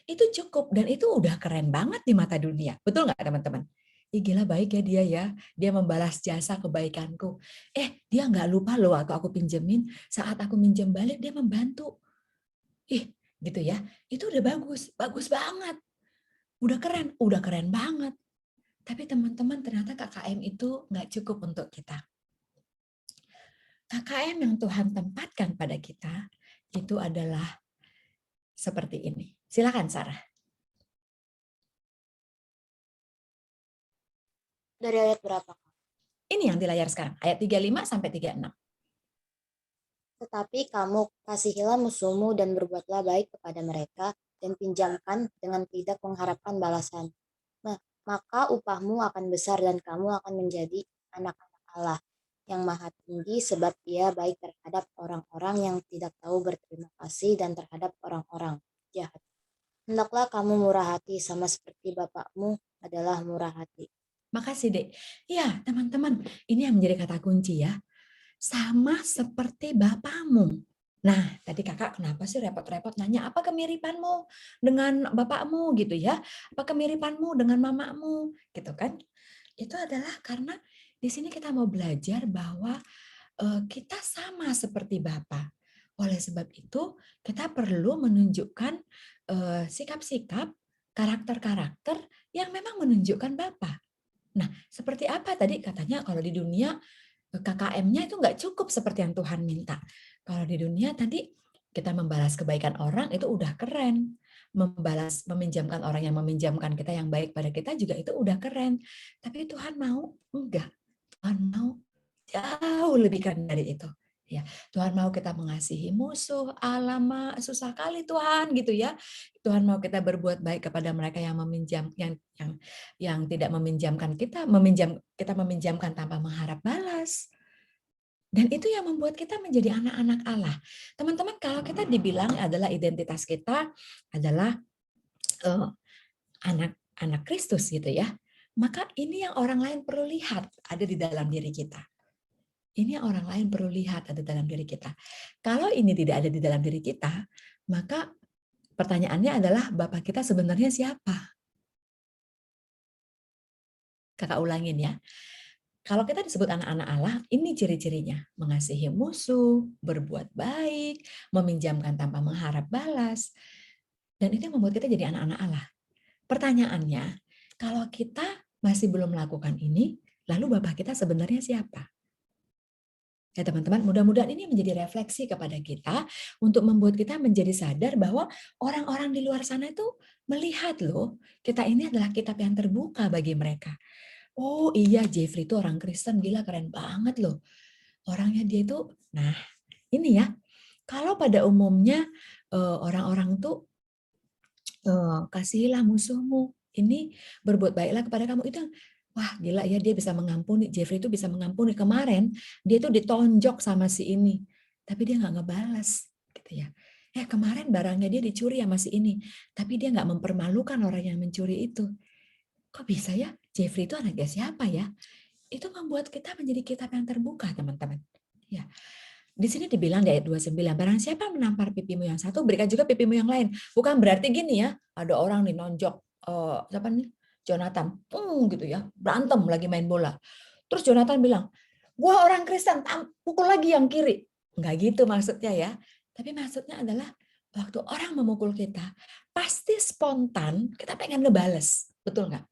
Itu cukup dan itu udah keren banget di mata dunia. Betul nggak teman-teman? Ih, gila baik ya dia ya. Dia membalas jasa kebaikanku. Dia nggak lupa loh waktu aku pinjemin. Saat aku minjem balik dia membantu. Gitu ya. Itu udah bagus. Bagus banget. Udah keren banget. Tapi teman-teman ternyata KKM itu nggak cukup untuk kita. KKM yang Tuhan tempatkan pada kita itu adalah seperti ini. Silakan Sarah. Dari ayat berapa? Ini yang di layar sekarang, ayat 35 sampai 36. Tetapi kamu kasihilah musuhmu dan berbuatlah baik kepada mereka dan pinjamkan dengan tidak mengharapkan balasan. Maka upahmu akan besar dan kamu akan menjadi anak-anak Allah yang maha tinggi, sebab Ia baik terhadap orang-orang yang tidak tahu berterima kasih dan terhadap orang-orang jahat. Hendaklah kamu murah hati sama seperti Bapakmu adalah murah hati. Makasih, Dek. Iya, teman-teman, ini yang menjadi kata kunci ya. Sama seperti Bapakmu. Nah, tadi kakak kenapa sih repot-repot nanya apa kemiripanmu dengan bapakmu gitu ya? Apa kemiripanmu dengan mamamu gitu kan? Itu adalah karena di sini kita mau belajar bahwa kita sama seperti Bapa. Oleh sebab itu, kita perlu menunjukkan sikap-sikap, karakter-karakter yang memang menunjukkan Bapa. Nah, seperti apa tadi katanya kalau di dunia KKM-nya itu nggak cukup seperti yang Tuhan minta. Kalau di dunia tadi kita membalas kebaikan orang itu udah keren. Meminjamkan orang yang meminjamkan kita yang baik pada kita juga itu udah keren. Tapi Tuhan mau? Enggak. Tuhan mau jauh lebih keren dari itu. Ya, Tuhan mau kita mengasihi musuh, alamak susah kali Tuhan gitu ya. Tuhan mau kita berbuat baik kepada mereka yang meminjam yang tidak meminjamkan kita, kita meminjamkan tanpa mengharap balas. Dan itu yang membuat kita menjadi anak-anak Allah. Teman-teman, kalau kita dibilang adalah identitas kita adalah anak Kristus gitu ya, maka ini yang orang lain perlu lihat ada di dalam diri kita. Ini yang orang lain perlu lihat ada dalam diri kita. Kalau ini tidak ada di dalam diri kita, maka pertanyaannya adalah Bapak kita sebenarnya siapa? Kakak ulangin ya. Kalau kita disebut anak-anak Allah, ini ciri-cirinya. Mengasihi musuh, berbuat baik, meminjamkan tanpa mengharap balas. Dan itu yang membuat kita jadi anak-anak Allah. Pertanyaannya, kalau kita masih belum melakukan ini, lalu Bapak kita sebenarnya siapa? Ya teman-teman, mudah-mudahan ini menjadi refleksi kepada kita untuk membuat kita menjadi sadar bahwa orang-orang di luar sana itu melihat loh, kita ini adalah kitab yang terbuka bagi mereka. Oh iya, Jeffrey itu orang Kristen, gila keren banget loh. Orangnya dia itu, nah ini ya, kalau pada umumnya orang-orang tuh kasihilah musuhmu, ini berbuat baiklah kepada kamu, itu wah gila ya dia bisa mengampuni, Jeffrey itu bisa mengampuni. Kemarin dia tuh ditonjok sama si ini, tapi dia nggak ngebalas gitu ya. Kemarin barangnya dia dicuri sama si ini, tapi dia nggak mempermalukan orang yang mencuri itu. Kok bisa ya? Jeffrey itu anaknya siapa ya? Itu membuat kita menjadi kitab yang terbuka, teman-teman. Ya. Di sini dibilang di ayat 29, barang siapa menampar pipimu yang satu, berikan juga pipimu yang lain. Bukan berarti gini ya, ada orang nih nonjok, siapa nih? Jonathan, gitu ya, berantem lagi main bola. Terus Jonathan bilang, gua orang Kristen, pukul lagi yang kiri. Enggak gitu maksudnya ya. Tapi maksudnya adalah waktu orang memukul kita, pasti spontan kita pengen ngebales. Betul nggak?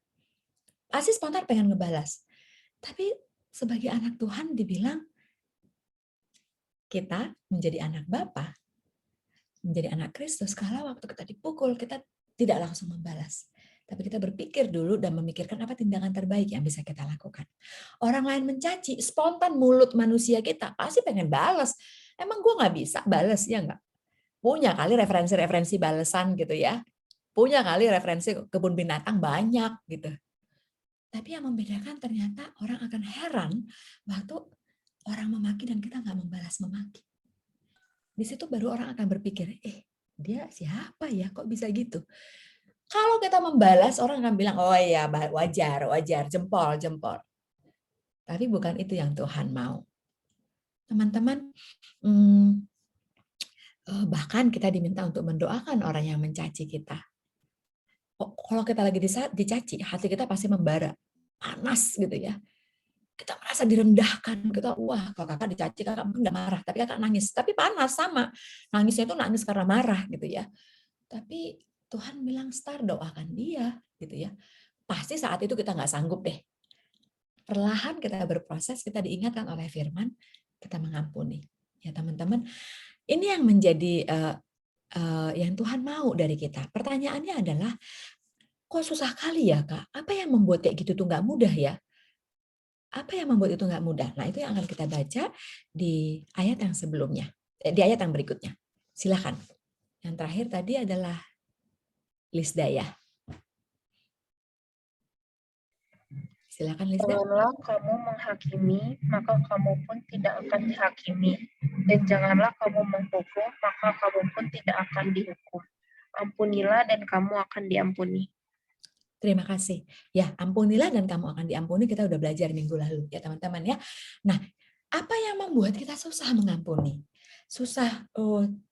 Pasti spontan pengen ngebalas. Tapi sebagai anak Tuhan dibilang, kita menjadi anak Bapa, menjadi anak Kristus, kalau waktu kita dipukul, kita tidak langsung membalas. Tapi kita berpikir dulu dan memikirkan apa tindakan terbaik yang bisa kita lakukan. Orang lain mencaci, spontan mulut manusia kita pasti pengen balas. Emang gue nggak bisa balas, ya nggak? Punya kali referensi-referensi balasan gitu ya. Punya kali referensi kebun binatang banyak gitu. Tapi yang membedakan ternyata orang akan heran waktu orang memaki dan kita nggak membalas memaki. Di situ baru orang akan berpikir, dia siapa ya kok bisa gitu? Kalau kita membalas, orang akan bilang, oh iya wajar, jempol. Tapi bukan itu yang Tuhan mau. Teman-teman, bahkan kita diminta untuk mendoakan orang yang mencaci kita. Kalau kita lagi dicaci, hati kita pasti membara, panas gitu ya. Kita merasa direndahkan, kita wah kalau kakak dicaci kakak udah marah, tapi kakak nangis, tapi panas sama. Nangisnya itu nangis karena marah gitu ya. Tapi Tuhan bilang start doakan dia gitu ya. Pasti saat itu kita nggak sanggup deh. Perlahan kita berproses, kita diingatkan oleh firman, kita mengampuni. Ya teman-teman, ini yang menjadi yang Tuhan mau dari kita. Pertanyaannya adalah, kok susah kali ya Kak? Apa yang membuat kayak gitu tuh nggak mudah ya? Apa yang membuat itu nggak mudah? Nah itu yang akan kita baca di ayat yang sebelumnya, di ayat yang berikutnya. Silakan. Yang terakhir tadi adalah Lisda ya. Silakan Lisa. Janganlah kamu menghakimi, maka kamu pun tidak akan dihakimi. Dan janganlah kamu menghukum, maka kamu pun tidak akan dihukum. Ampunilah dan kamu akan diampuni. Terima kasih. Ya, ampunilah dan kamu akan diampuni. Kita udah belajar minggu lalu ya teman-teman ya. Nah, apa yang membuat kita susah mengampuni? Susah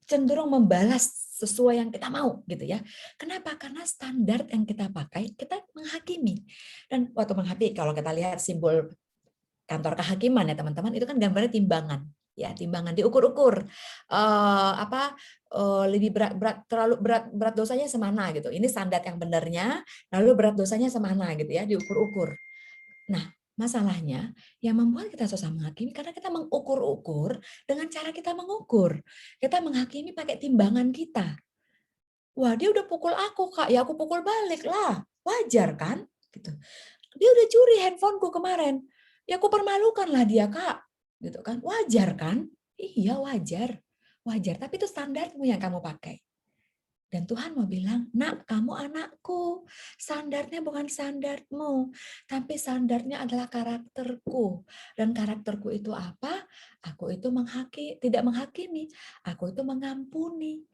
cenderung membalas sesuai yang kita mau gitu ya. Kenapa? Karena standar yang kita pakai, kita menghakimi. Dan waktu menghakimi, kalau kita lihat simbol kantor kehakiman ya teman-teman, itu kan gambarnya timbangan. Ya, timbangan diukur-ukur. Lebih berat terlalu berat dosanya semana gitu. Ini standar yang benarnya, lalu berat dosanya semana gitu ya, diukur-ukur. Nah, masalahnya yang membuat kita susah menghakimi karena kita mengukur-ukur dengan cara kita mengukur. Kita menghakimi pakai timbangan kita. Wah, dia udah pukul aku, Kak. Ya aku pukul balik lah. Wajar kan? Gitu. Dia udah curi handphoneku kemarin. Ya aku permalukan lah dia, Kak. Gitu kan? Wajar kan? Iya, wajar. Wajar, tapi itu standarmu yang kamu pakai. Dan Tuhan mau bilang, nak, kamu anakku. Standarnya bukan standarmu, tapi standarnya adalah karakterku. Dan karakterku itu apa? Aku itu tidak menghakimi, aku itu mengampuni.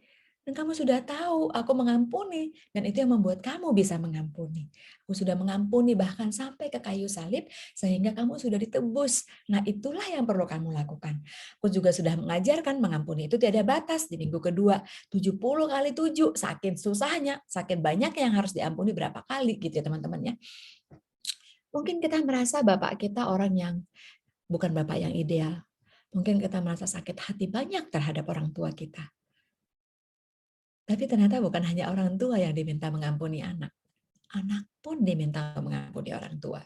Dan kamu sudah tahu, aku mengampuni. Dan itu yang membuat kamu bisa mengampuni. Aku sudah mengampuni bahkan sampai ke kayu salib, sehingga kamu sudah ditebus. Nah, itulah yang perlu kamu lakukan. Aku juga sudah mengajarkan mengampuni itu tiada batas. Di minggu kedua, 70 kali 7. Saking susahnya, saking banyak yang harus diampuni berapa kali gitu ya teman-teman ya. Mungkin kita merasa bapak kita orang yang bukan bapak yang ideal. Mungkin kita merasa sakit hati banyak terhadap orang tua kita. Tapi ternyata bukan hanya orang tua yang diminta mengampuni anak. Anak pun diminta mengampuni orang tua.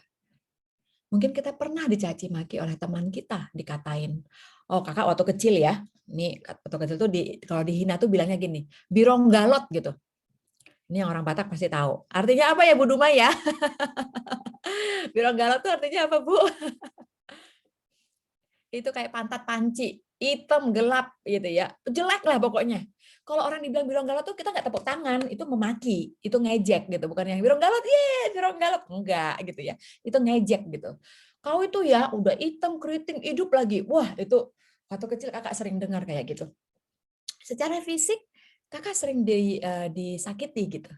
Mungkin kita pernah dicaci maki oleh teman kita, dikatain, oh kakak waktu kecil ya, ini waktu kecil tuh kalau dihina tuh bilangnya gini, birong galot gitu. Ini yang orang Batak pasti tahu. Artinya apa ya Bu Dumai ya? Birong galot tuh artinya apa Bu? Itu kayak pantat panci, hitam gelap gitu ya, jelek lah pokoknya. Kalau orang dibilang birong galot tuh kita nggak tepuk tangan, itu memaki, itu ngejek gitu, bukan yang birong galot, birong galot, enggak gitu ya, itu ngejek gitu. Kau itu ya udah hitam keriting hidup lagi, wah itu waktu kecil kakak sering dengar kayak gitu. Secara fisik kakak sering disakiti gitu.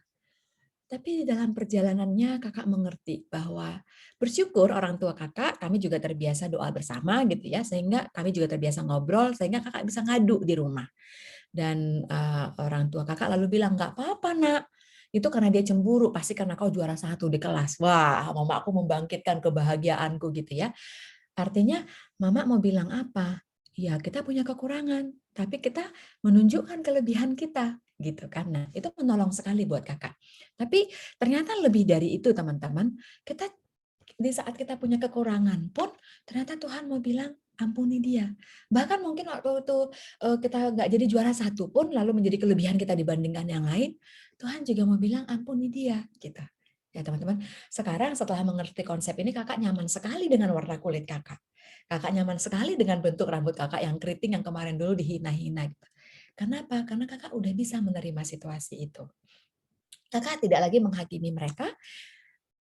Tapi di dalam perjalanannya kakak mengerti bahwa bersyukur orang tua kakak, kami juga terbiasa doa bersama gitu ya, sehingga kami juga terbiasa ngobrol, sehingga kakak bisa ngadu di rumah. Dan orang tua kakak lalu bilang, nggak apa-apa nak, itu karena dia cemburu, pasti karena kau juara 1 di kelas. Wah, mama aku membangkitkan kebahagiaanku gitu ya. Artinya mama mau bilang apa? Ya kita punya kekurangan, tapi kita menunjukkan kelebihan kita gitu kan. Nah, itu menolong sekali buat kakak. Tapi ternyata lebih dari itu teman-teman, kita di saat kita punya kekurangan pun ternyata Tuhan mau bilang ampuni dia. Bahkan mungkin waktu itu kita nggak jadi juara 1 pun lalu menjadi kelebihan kita dibandingkan yang lain, Tuhan juga mau bilang ampuni dia gitu. Ya teman-teman, sekarang setelah mengerti konsep ini kakak nyaman sekali dengan warna kulit kakak. Kakak nyaman sekali dengan bentuk rambut kakak yang keriting yang kemarin dulu dihina-hina gitu. Kenapa? Karena kakak udah bisa menerima situasi itu. Kakak tidak lagi menghakimi mereka,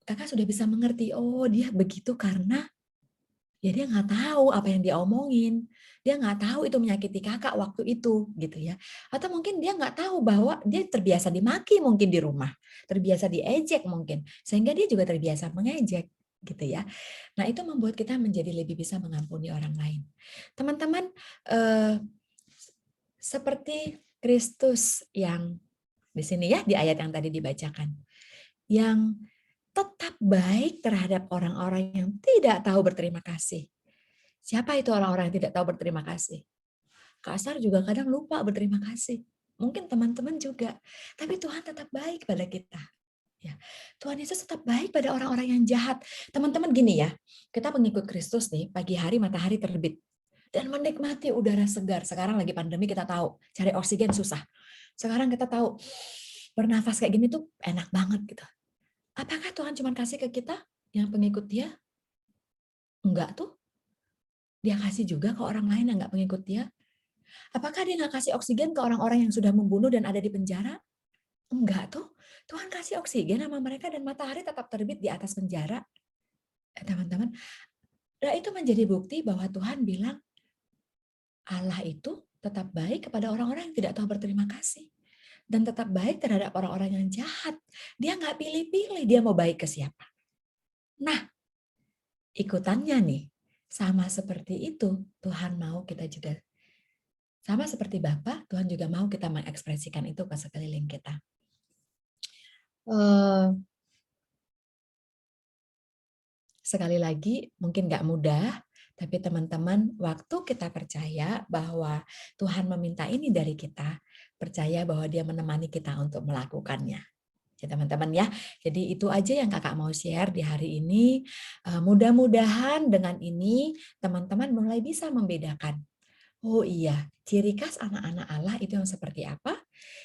kakak sudah bisa mengerti, oh dia begitu karena ya dia nggak tahu apa yang dia omongin, dia nggak tahu itu menyakiti kakak waktu itu gitu ya, atau mungkin dia nggak tahu bahwa dia terbiasa dimaki mungkin di rumah, terbiasa diejek mungkin, sehingga dia juga terbiasa mengejek gitu ya. Nah itu membuat kita menjadi lebih bisa mengampuni orang lain. Teman-teman, seperti Kristus yang di sini ya di ayat yang tadi dibacakan, yang tetap baik terhadap orang-orang yang tidak tahu berterima kasih. Siapa itu orang-orang yang tidak tahu berterima kasih? Kak Asar juga kadang lupa berterima kasih. Mungkin teman-teman juga. Tapi Tuhan tetap baik pada kita. Ya. Tuhan Yesus tetap baik pada orang-orang yang jahat. Teman-teman gini ya, kita mengikut Kristus nih, pagi hari matahari terbit. Dan menikmati udara segar. Sekarang lagi pandemi kita tahu, cari oksigen susah. Sekarang kita tahu, bernafas kayak gini tuh enak banget gitu. Apakah Tuhan cuma kasih ke kita yang pengikut dia? Enggak tuh. Dia kasih juga ke orang lain yang enggak pengikut dia. Apakah dia nggak kasih oksigen ke orang-orang yang sudah membunuh dan ada di penjara? Enggak tuh. Tuhan kasih oksigen sama mereka dan matahari tetap terbit di atas penjara. teman-teman. Nah, itu menjadi bukti bahwa Tuhan bilang Allah itu tetap baik kepada orang-orang yang tidak tahu berterima kasih. Dan tetap baik terhadap orang-orang yang jahat. Dia nggak pilih-pilih dia mau baik ke siapa. Nah, ikutannya nih, sama seperti itu Tuhan mau kita juga. Sama seperti Bapa, Tuhan juga mau kita mengekspresikan itu ke sekeliling kita. Sekali lagi, mungkin nggak mudah, tapi teman-teman, waktu kita percaya bahwa Tuhan meminta ini dari kita, percaya bahwa Dia menemani kita untuk melakukannya. Ya teman-teman ya, jadi itu aja yang kakak mau share di hari ini. Mudah-mudahan dengan ini teman-teman mulai bisa membedakan. Oh iya, ciri khas anak-anak Allah itu yang seperti apa?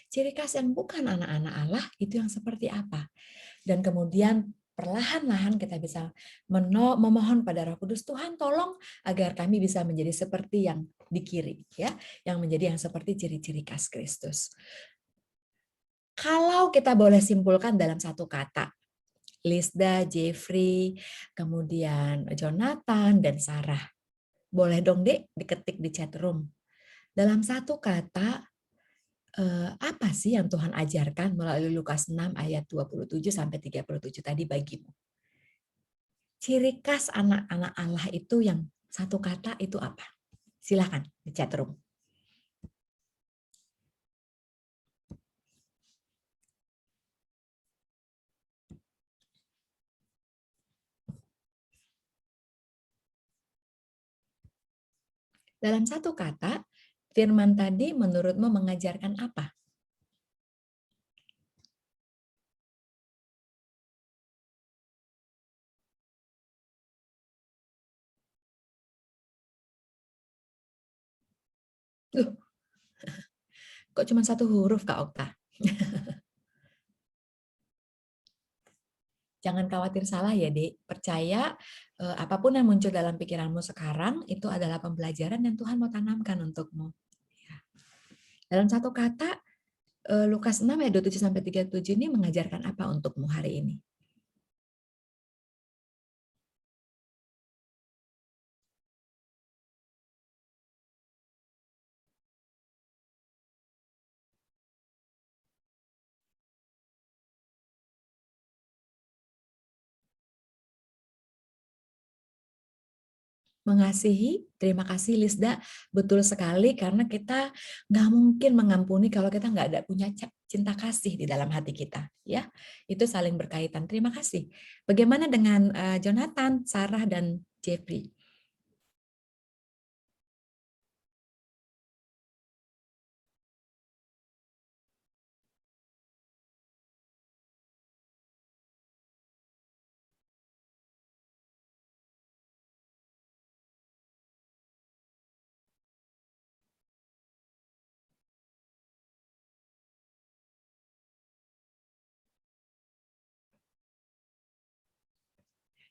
Ciri khas yang bukan anak-anak Allah itu yang seperti apa? Dan kemudian perlahan-lahan kita bisa memohon pada Roh Kudus, Tuhan tolong agar kami bisa menjadi seperti yang di kiri, ya, yang menjadi yang seperti ciri-ciri khas Kristus. Kalau kita boleh simpulkan dalam satu kata, Lisda, Jeffrey, kemudian Jonathan, dan Sarah. Boleh dong Dek diketik di chat room. Dalam satu kata, apa sih yang Tuhan ajarkan melalui Lukas 6 ayat 27-37 tadi bagimu? Ciri khas anak-anak Allah itu yang satu kata itu apa? Silakan di chat room. Dalam satu kata, firman tadi menurutmu mengajarkan apa? Kok cuma satu huruf Kak Okta? Jangan khawatir salah ya Dek. Percaya apapun yang muncul dalam pikiranmu sekarang itu adalah pembelajaran yang Tuhan mau tanamkan untukmu. Dalam satu kata, Lukas 6 ayat 27-37 ini mengajarkan apa untukmu hari ini? Mengasihi, terima kasih Lisda, betul sekali karena kita nggak mungkin mengampuni kalau kita nggak ada punya cinta kasih di dalam hati kita, ya itu saling berkaitan. Terima kasih. Bagaimana dengan Jonathan, Sarah dan Jeffrey?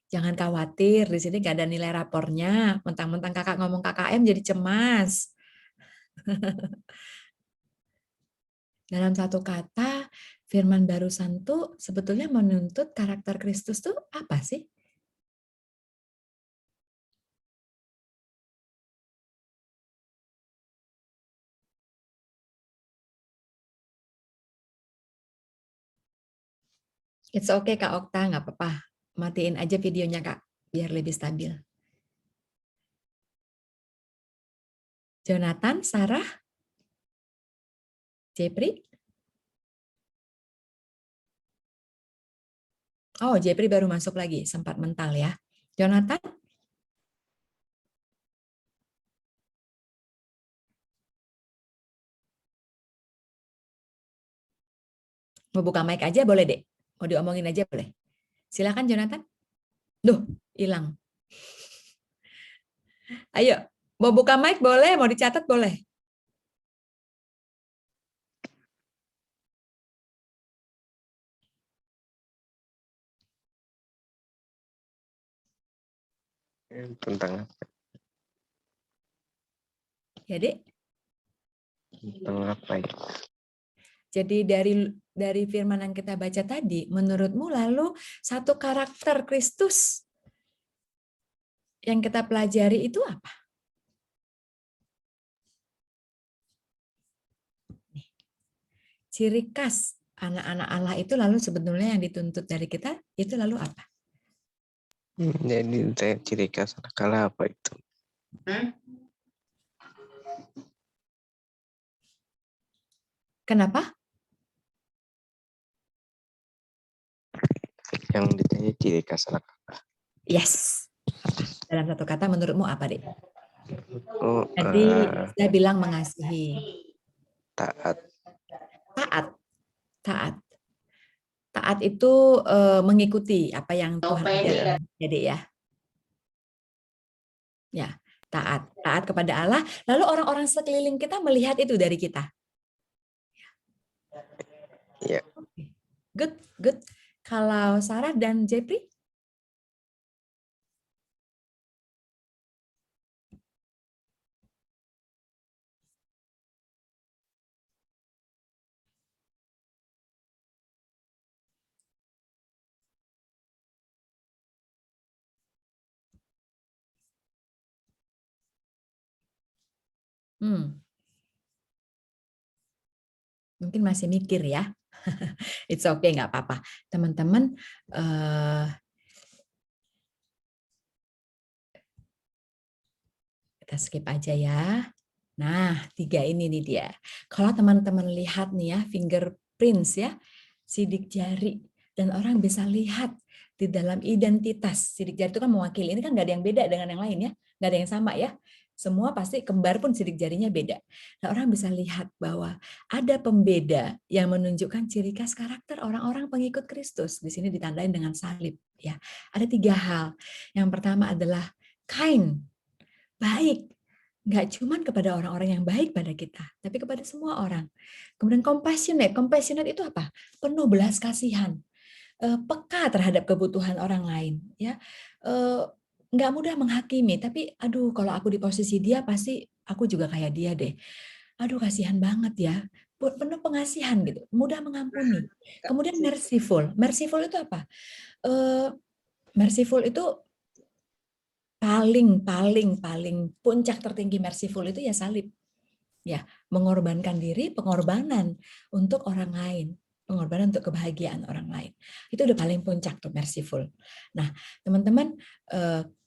Jangan khawatir, di sini nggak ada nilai rapornya. Mentang-mentang kakak ngomong KKM jadi cemas. Dalam satu kata, firman barusan tuh sebetulnya menuntut karakter Kristus tuh apa sih? It's okay Kak Okta, nggak apa-apa. Matiin aja videonya Kak, biar lebih stabil. Jonathan, Sarah, Jeffrey? Oh, Jeffrey baru masuk lagi, sempat mental ya. Jonathan? Mau buka mic aja boleh, Dek? Mau diomongin aja boleh? Silakan Jonathan. Duh, hilang. Ayo, mau buka mic boleh, mau dicatat boleh. Tentang apa? Ya, Dek. Tentang apa ya? Jadi dari firman yang kita baca tadi, menurutmu lalu satu karakter Kristus yang kita pelajari itu apa? Nih, ciri khas anak-anak Allah itu lalu sebetulnya yang dituntut dari kita itu lalu apa? Jadi saya ciri khas anak Allah apa itu? Kenapa? Yang ditanya ciri khas anak Allah. Yes. Apa? Dalam satu kata menurutmu apa, Dek? Oh, Tadi saya bilang mengasihi. taat. Taat. Taat. Taat itu mengikuti apa yang Tuhan ajarkan, Dek ya. Ya, taat. Taat kepada Allah. Lalu orang-orang sekeliling kita melihat itu dari kita. Ya. Good, good. Kalau Sarah dan Jepri? Mungkin masih mikir ya. It's okay, nggak apa-apa. Teman-teman, kita skip aja ya. Nah, 3 ini nih dia. Kalau teman-teman lihat nih ya, fingerprints ya, sidik jari. Dan orang bisa lihat di dalam identitas. Sidik jari itu kan mewakili. Ini kan nggak ada yang beda dengan yang lain ya. Nggak ada yang sama ya. Semua pasti kembar pun sidik jarinya beda. Nah, orang bisa lihat bahwa ada pembeda yang menunjukkan ciri khas karakter orang-orang pengikut Kristus. Di sini ditandain dengan salib. Ya, ada 3 hal. Yang pertama adalah kind, baik. Nggak cuma kepada orang-orang yang baik pada kita, tapi kepada semua orang. Kemudian compassionate. Compassionate itu apa? Penuh belas kasihan. Peka terhadap kebutuhan orang lain. Ya, nggak mudah menghakimi, tapi aduh kalau aku di posisi dia pasti aku juga kayak dia deh. Aduh kasihan banget ya. Penuh pengasihan gitu, mudah mengampuni. Kemudian merciful. Merciful itu apa? Merciful itu paling puncak tertinggi merciful itu ya salib. Ya, mengorbankan diri, pengorbanan untuk orang lain, pengorbanan untuk kebahagiaan orang lain. Itu udah paling puncak tuh merciful. Nah, teman-teman,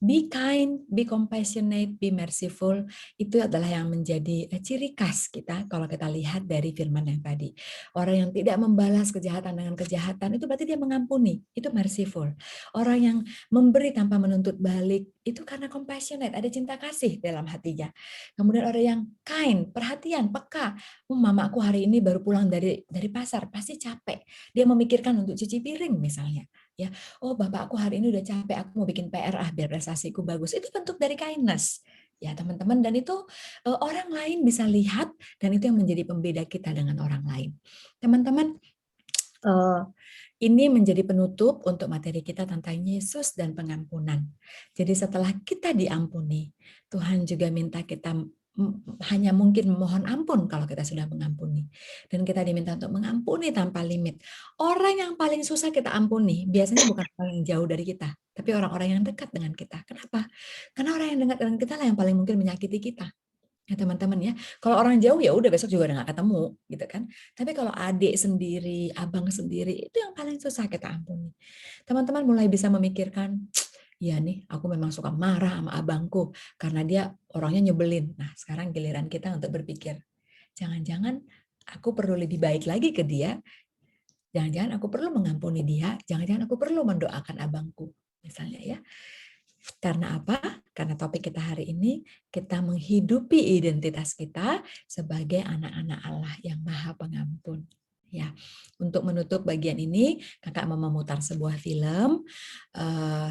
be kind, be compassionate, be merciful, itu adalah yang menjadi ciri khas kita kalau kita lihat dari firman yang tadi. Orang yang tidak membalas kejahatan dengan kejahatan, itu berarti dia mengampuni, itu merciful. Orang yang memberi tanpa menuntut balik, itu karena compassionate, ada cinta kasih dalam hatinya. Kemudian orang yang kind, perhatian, peka. Mamaku hari ini baru pulang dari pasar, pasti capek. Dia memikirkan untuk cuci piring misalnya. Ya, oh bapakku hari ini udah capek, aku mau bikin PR biar prestasiku bagus. Itu bentuk dari kindness. Ya teman-teman, dan itu orang lain bisa lihat, dan itu yang menjadi pembeda kita dengan orang lain. Teman-teman, ini menjadi penutup untuk materi kita tentang Yesus dan pengampunan. Jadi setelah kita diampuni, Tuhan juga minta kita hanya mungkin memohon ampun kalau kita sudah mengampuni. Dan kita diminta untuk mengampuni tanpa limit. Orang yang paling susah kita ampuni biasanya bukan orang yang jauh dari kita, tapi orang-orang yang dekat dengan kita. Kenapa? Karena orang yang dekat dengan kita lah yang paling mungkin menyakiti kita. Ya teman-teman ya, kalau orang jauh ya udah besok juga udah nggak ketemu gitu kan. Tapi kalau adik sendiri, abang sendiri, itu yang paling susah kita ampuni. Teman-teman mulai bisa memikirkan, ya nih aku memang suka marah sama abangku karena dia orangnya nyebelin. Nah sekarang giliran kita untuk berpikir, jangan-jangan aku perlu lebih baik lagi ke dia, jangan-jangan aku perlu mengampuni dia, jangan-jangan aku perlu mendoakan abangku misalnya ya. Karena apa? Karena topik kita hari ini, kita menghidupi identitas kita sebagai anak-anak Allah yang Maha Pengampun. Ya, untuk menutup bagian ini, kakak mau memutar sebuah film.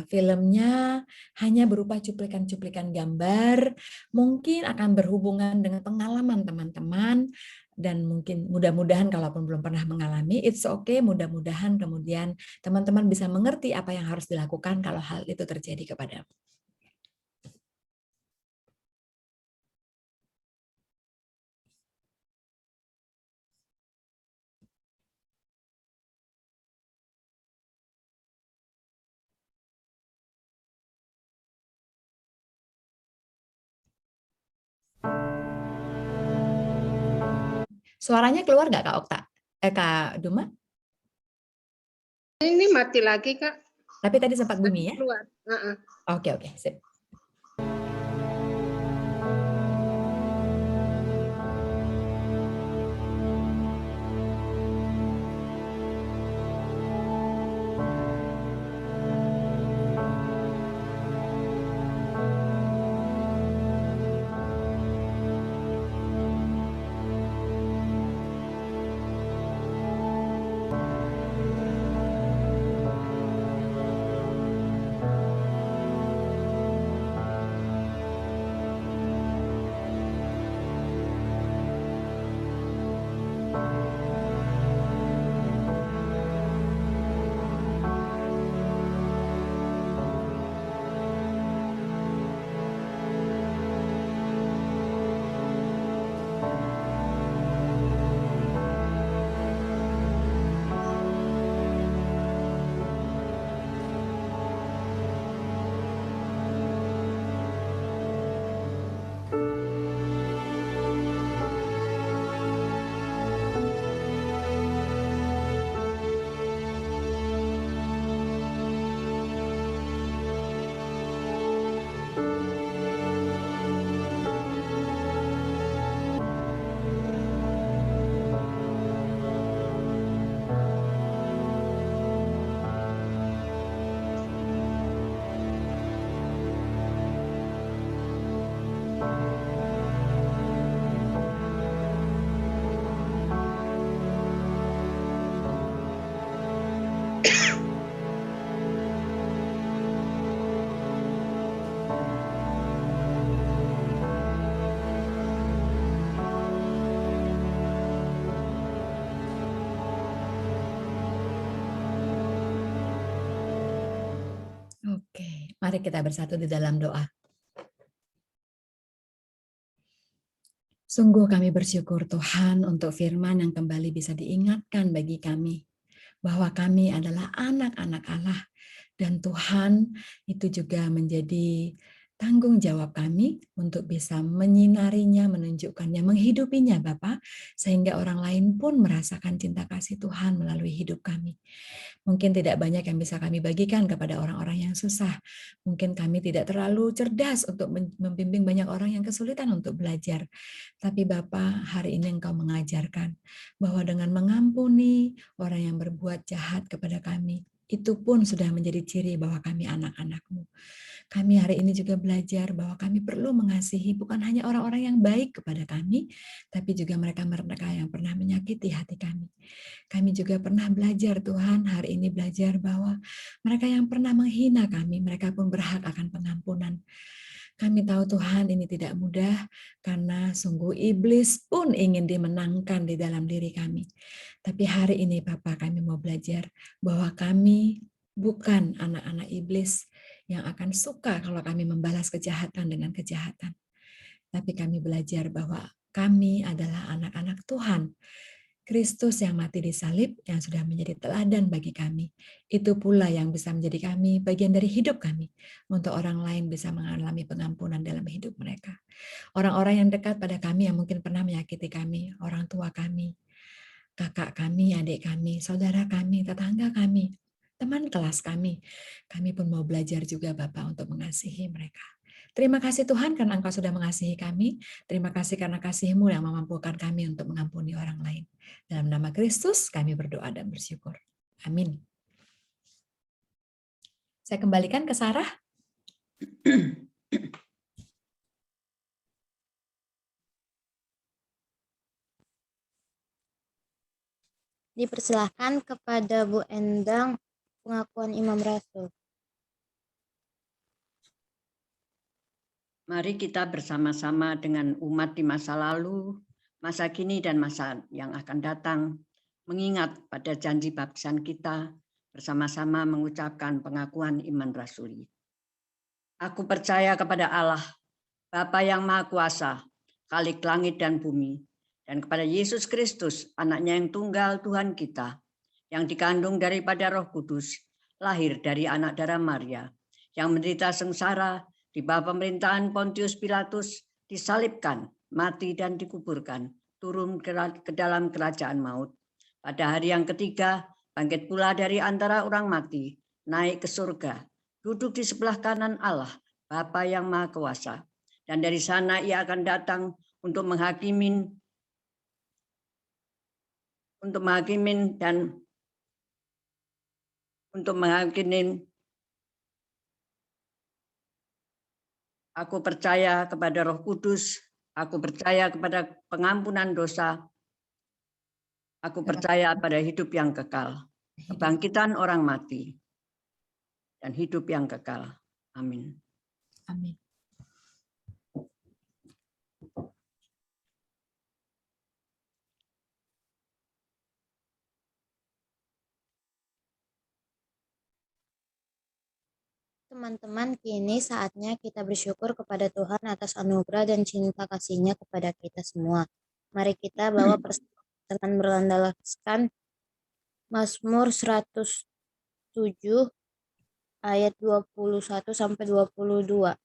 Filmnya hanya berupa cuplikan-cuplikan gambar, mungkin akan berhubungan dengan pengalaman teman-teman, dan mungkin mudah-mudahan kalaupun belum pernah mengalami, it's okay, mudah-mudahan kemudian teman-teman bisa mengerti apa yang harus dilakukan kalau hal itu terjadi kepadamu. Suaranya keluar nggak Kak Okta? Kak Duma? Ini mati lagi, Kak. Tapi tadi sempat bunyi ya? Keluar. Oke, sip. Oke, mari kita bersatu di dalam doa. Sungguh kami bersyukur Tuhan untuk firman yang kembali bisa diingatkan bagi kami bahwa kami adalah anak-anak Allah dan Tuhan itu juga menjadi tanggung jawab kami untuk bisa menyinarinya, menunjukkannya, menghidupinya Bapa, sehingga orang lain pun merasakan cinta kasih Tuhan melalui hidup kami. Mungkin tidak banyak yang bisa kami bagikan kepada orang-orang yang susah. Mungkin kami tidak terlalu cerdas untuk membimbing banyak orang yang kesulitan untuk belajar. Tapi Bapa, hari ini Engkau mengajarkan bahwa dengan mengampuni orang yang berbuat jahat kepada kami, itu pun sudah menjadi ciri bahwa kami anak-anak-Mu. Kami hari ini juga belajar bahwa kami perlu mengasihi bukan hanya orang-orang yang baik kepada kami, tapi juga mereka-mereka yang pernah menyakiti hati kami. Kami juga pernah belajar Tuhan, hari ini belajar bahwa mereka yang pernah menghina kami, mereka pun berhak akan pengampunan. Kami tahu Tuhan ini tidak mudah karena sungguh iblis pun ingin dimenangkan di dalam diri kami. Tapi hari ini Bapa kami mau belajar bahwa kami bukan anak-anak iblis yang akan suka kalau kami membalas kejahatan dengan kejahatan. Tapi kami belajar bahwa kami adalah anak-anak Tuhan. Kristus yang mati di salib yang sudah menjadi teladan bagi kami. Itu pula yang bisa menjadi kami bagian dari hidup kami. Untuk orang lain bisa mengalami pengampunan dalam hidup mereka. Orang-orang yang dekat pada kami yang mungkin pernah menyakiti kami, orang tua kami, kakak kami, adik kami, saudara kami, tetangga kami, teman kelas kami pun mau belajar juga Bapak untuk mengasihi mereka. Terima kasih Tuhan karena Engkau sudah mengasihi kami. Terima kasih karena kasih-Mu yang memampukan kami untuk mengampuni orang lain. Dalam nama Kristus kami berdoa dan bersyukur. Amin. Saya kembalikan ke Sarah. Dipersilahkan kepada Bu Endang pengakuan Imam Rasul. Mari kita bersama-sama dengan umat di masa lalu, masa kini, dan masa yang akan datang, mengingat pada janji baptisan kita, bersama-sama mengucapkan pengakuan iman rasuli. Aku percaya kepada Allah, Bapa yang Maha Kuasa, Khalik langit dan bumi, dan kepada Yesus Kristus, anaknya yang tunggal Tuhan kita, yang dikandung daripada Roh Kudus, lahir dari anak darah Maria, yang menderita sengsara di bawah pemerintahan Pontius Pilatus, disalibkan, mati dan dikuburkan, turun ke dalam kerajaan maut. Pada hari yang ketiga, bangkit pula dari antara orang mati, naik ke surga, duduk di sebelah kanan Allah, Bapa yang Maha Kuasa. Dan dari sana ia akan datang untuk menghakimi Aku percaya kepada Roh Kudus, aku percaya kepada pengampunan dosa, aku percaya pada hidup yang kekal, kebangkitan orang mati, dan hidup yang kekal. Amin. Amin. Teman-teman, kini saatnya kita bersyukur kepada Tuhan atas anugerah dan cinta kasih-Nya kepada kita semua. Mari kita bawa persembahan dengan berlandaskan Mazmur 107 ayat 21 sampai 22.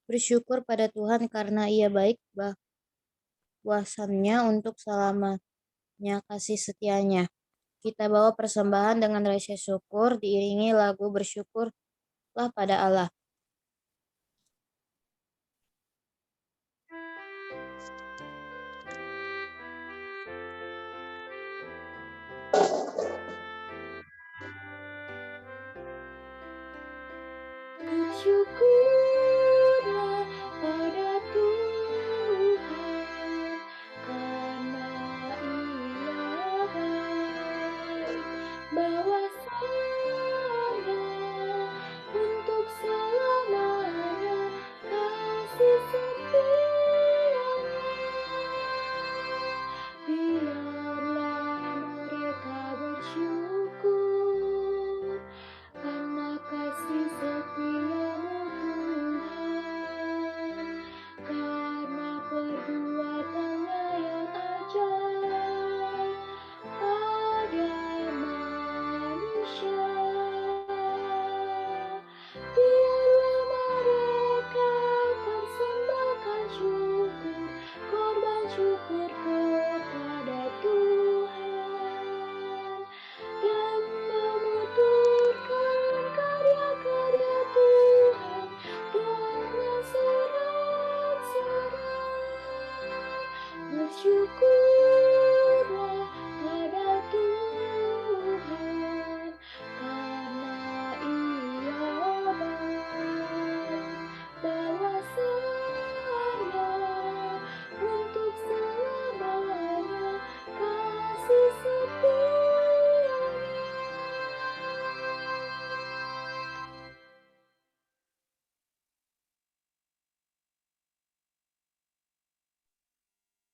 Bersyukur pada Tuhan karena Ia baik, bahwasannya untuk selamanya kasih setianya. Kita bawa persembahan dengan rasa syukur, diiringi lagu bersyukurlah pada Allah. Bersyukurlah pada Tuhan karena Ia baik, bahwasanya untuk selamanya kasih setianya. Biarlah mereka bersyukur karena kasih setiamu Tuhan, karena perbuatannya yang ajaib pada manusia. Biarlah mereka persembahkan syukur, korban syukur kepada Tuhan, dan menuturkan karya-karya Tuhan dengan sorak-sorai. Bersyukurlah pada Tuhan karena Ia baik, bahwasanya untuk selamanya kasih setianya.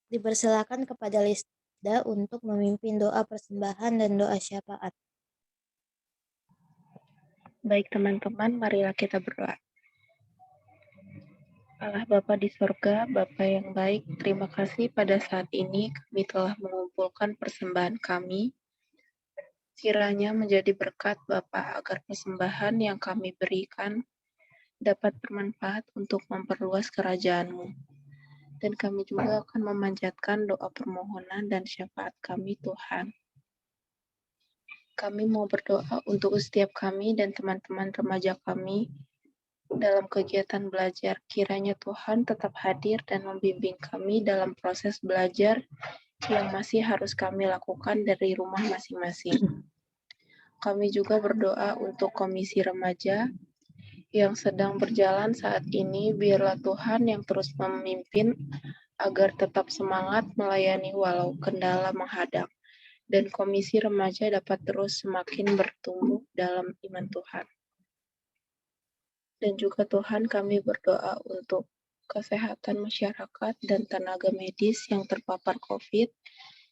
Dipersilakan kepada Lisda untuk memimpin doa persembahan dan doa syafaat. Baik teman-teman, marilah kita berdoa. Allah Bapa di sorga, Bapa yang baik, terima kasih pada saat ini kami telah mengumpulkan persembahan kami. Kiranya menjadi berkat Bapa agar persembahan yang kami berikan dapat bermanfaat untuk memperluas kerajaan-Mu. Dan kami juga akan memanjatkan doa permohonan dan syafaat kami, Tuhan. Kami mau berdoa untuk setiap kami dan teman-teman remaja kami dalam kegiatan belajar. Kiranya Tuhan tetap hadir dan membimbing kami dalam proses belajar yang masih harus kami lakukan dari rumah masing-masing. Kami juga berdoa untuk komisi remaja yang sedang berjalan saat ini. Biarlah Tuhan yang terus memimpin agar tetap semangat melayani walau kendala menghadap, dan komisi remaja dapat terus semakin bertumbuh dalam iman Tuhan. Dan juga Tuhan, kami berdoa untuk kesehatan masyarakat dan tenaga medis yang terpapar COVID.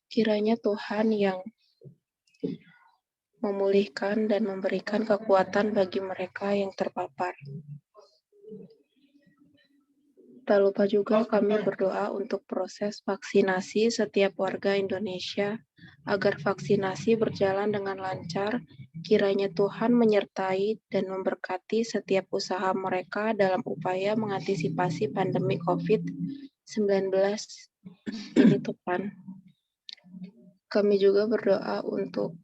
Kiranya Tuhan yang memulihkan dan memberikan kekuatan bagi mereka yang terpapar. Tak lupa juga kami berdoa untuk proses vaksinasi setiap warga Indonesia agar vaksinasi berjalan dengan lancar. Kiranya Tuhan menyertai dan memberkati setiap usaha mereka dalam upaya mengantisipasi pandemi COVID-19 ini, Tuhan. Kami juga berdoa untuk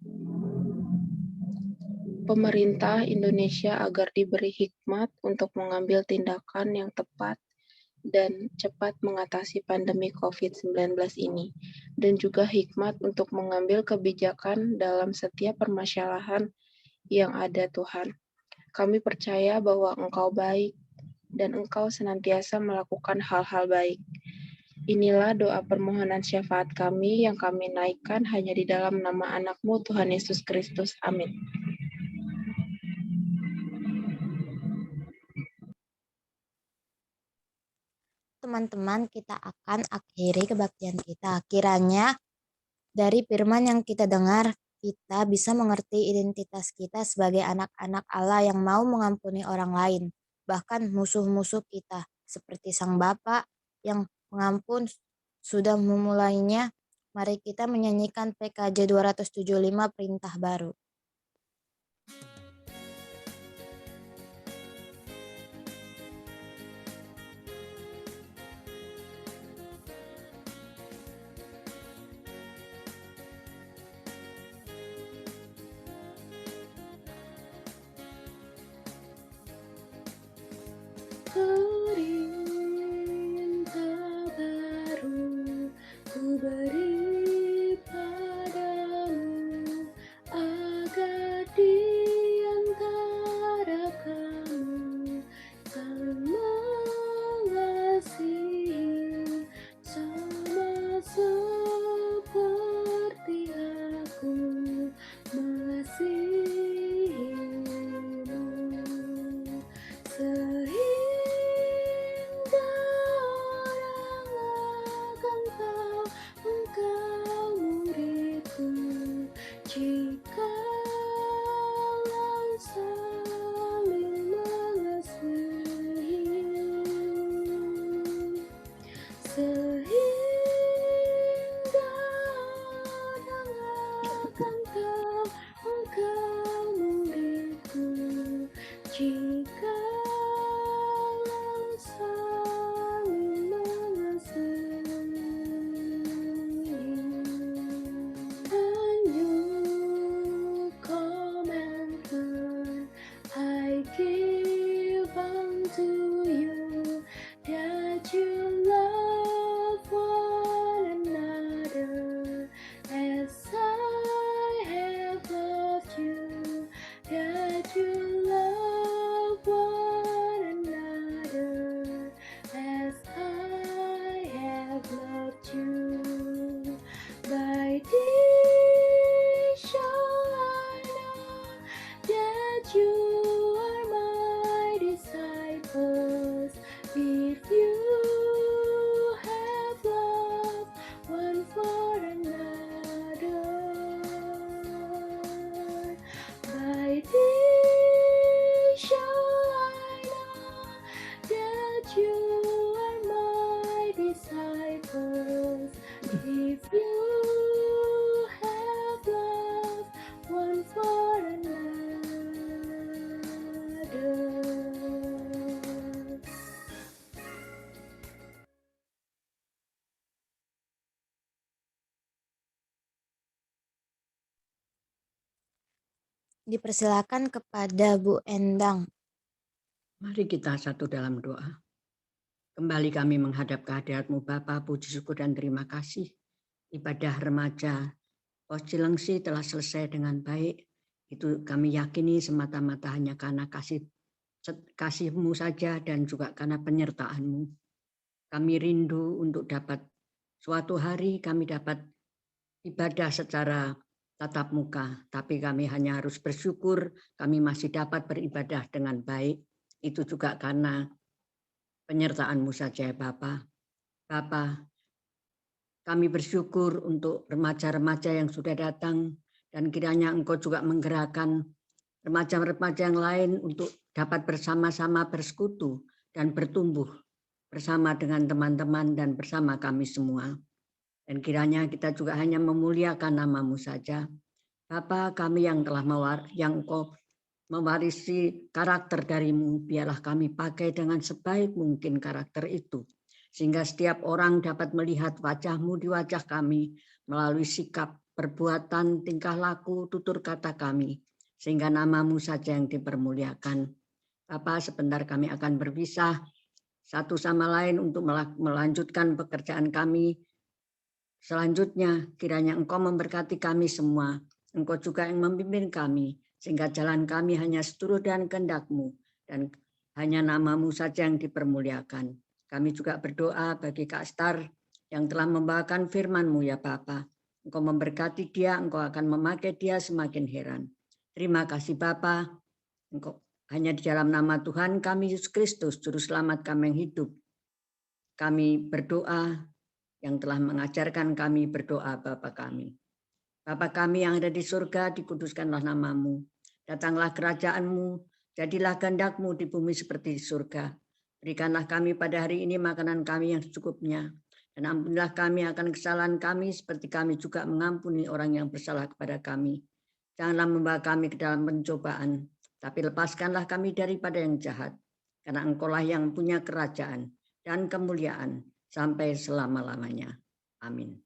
pemerintah Indonesia agar diberi hikmat untuk mengambil tindakan yang tepat dan cepat mengatasi pandemi COVID-19 ini, dan juga hikmat untuk mengambil kebijakan dalam setiap permasalahan yang ada, Tuhan. Kami percaya bahwa Engkau baik dan Engkau senantiasa melakukan hal-hal baik. Inilah doa permohonan syafaat kami yang kami naikkan hanya di dalam nama anak-Mu Tuhan Yesus Kristus. Amin. Teman-teman, kita akan akhiri kebaktian kita. Kiranya dari firman yang kita dengar, kita bisa mengerti identitas kita sebagai anak-anak Allah yang mau mengampuni orang lain, bahkan musuh-musuh kita, seperti Sang Bapa yang pengampun sudah memulainya. Mari kita menyanyikan PKJ 275 Perintah Baru. Perintah baru ku beri padamu, agar di antara kamu saling mengasihi, sama seperti aku mengasihimu. Sehingga orang akan tahu Engkau muridku, jikalau saling mengasihi. Sehingga orang akan tahu Engkau muridku, jikalau saling mengasihi. A new commandment I give unto you, that you love one another as I have loved you, that you love one another as I have loved you. By this shall I know that you are my disciples, if you have love one for another. By this shall I know that you are my disciples, if you have love one for another. Dipersilakan kepada Bu Endang. Mari kita satu dalam doa. Kembali kami menghadap kehadirat-Mu Bapa, puji syukur dan terima kasih. Ibadah remaja Pos Cilengsi telah selesai dengan baik. Itu kami yakini semata-mata hanya karena kasih-Mu saja dan juga karena penyertaan-Mu. Kami rindu untuk dapat suatu hari kami dapat ibadah secara tatap muka, tapi kami hanya harus bersyukur kami masih dapat beribadah dengan baik. Itu juga karena penyertaan-Mu saja, Bapa. Bapa, kami bersyukur untuk remaja-remaja yang sudah datang, dan kiranya Engkau juga menggerakkan remaja-remaja yang lain untuk dapat bersama-sama bersekutu dan bertumbuh bersama dengan teman-teman dan bersama kami semua. Dan kiranya kita juga hanya memuliakan nama-Mu saja. Bapa kami yang telah Engkau mewarisi karakter dari-Mu, biarlah kami pakai dengan sebaik mungkin karakter itu. Sehingga setiap orang dapat melihat wajah-Mu di wajah kami melalui sikap, perbuatan, tingkah laku, tutur kata kami. Sehingga nama-Mu saja yang dipermuliakan. Bapa, sebentar kami akan berpisah satu sama lain untuk melanjutkan pekerjaan kami. Selanjutnya, kiranya Engkau memberkati kami semua. Engkau juga yang memimpin kami, sehingga jalan kami hanya seturut dan kehendak-Mu, dan hanya nama-Mu saja yang dipermuliakan. Kami juga berdoa bagi Kak Star yang telah membawakan firman-Mu ya Bapa. Engkau memberkati dia, Engkau akan memakai dia semakin heran. Terima kasih Bapa. Engkau hanya di dalam nama Tuhan kami Yesus Kristus, Juru Selamat kami yang hidup. Kami berdoa yang telah mengajarkan kami berdoa Bapa kami. Bapa kami yang ada di surga, dikuduskanlah nama-Mu. Datanglah kerajaan-Mu, jadilah kehendak-Mu di bumi seperti di surga. Berikanlah kami pada hari ini makanan kami yang secukupnya. Dan ampunilah kami akan kesalahan kami seperti kami juga mengampuni orang yang bersalah kepada kami. Janganlah membawa kami ke dalam pencobaan, tapi lepaskanlah kami daripada yang jahat. Karena Engkaulah yang punya kerajaan dan kemuliaan sampai selama-lamanya. Amin.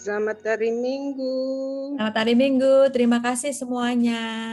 Selamat hari Minggu. Selamat hari Minggu, terima kasih semuanya.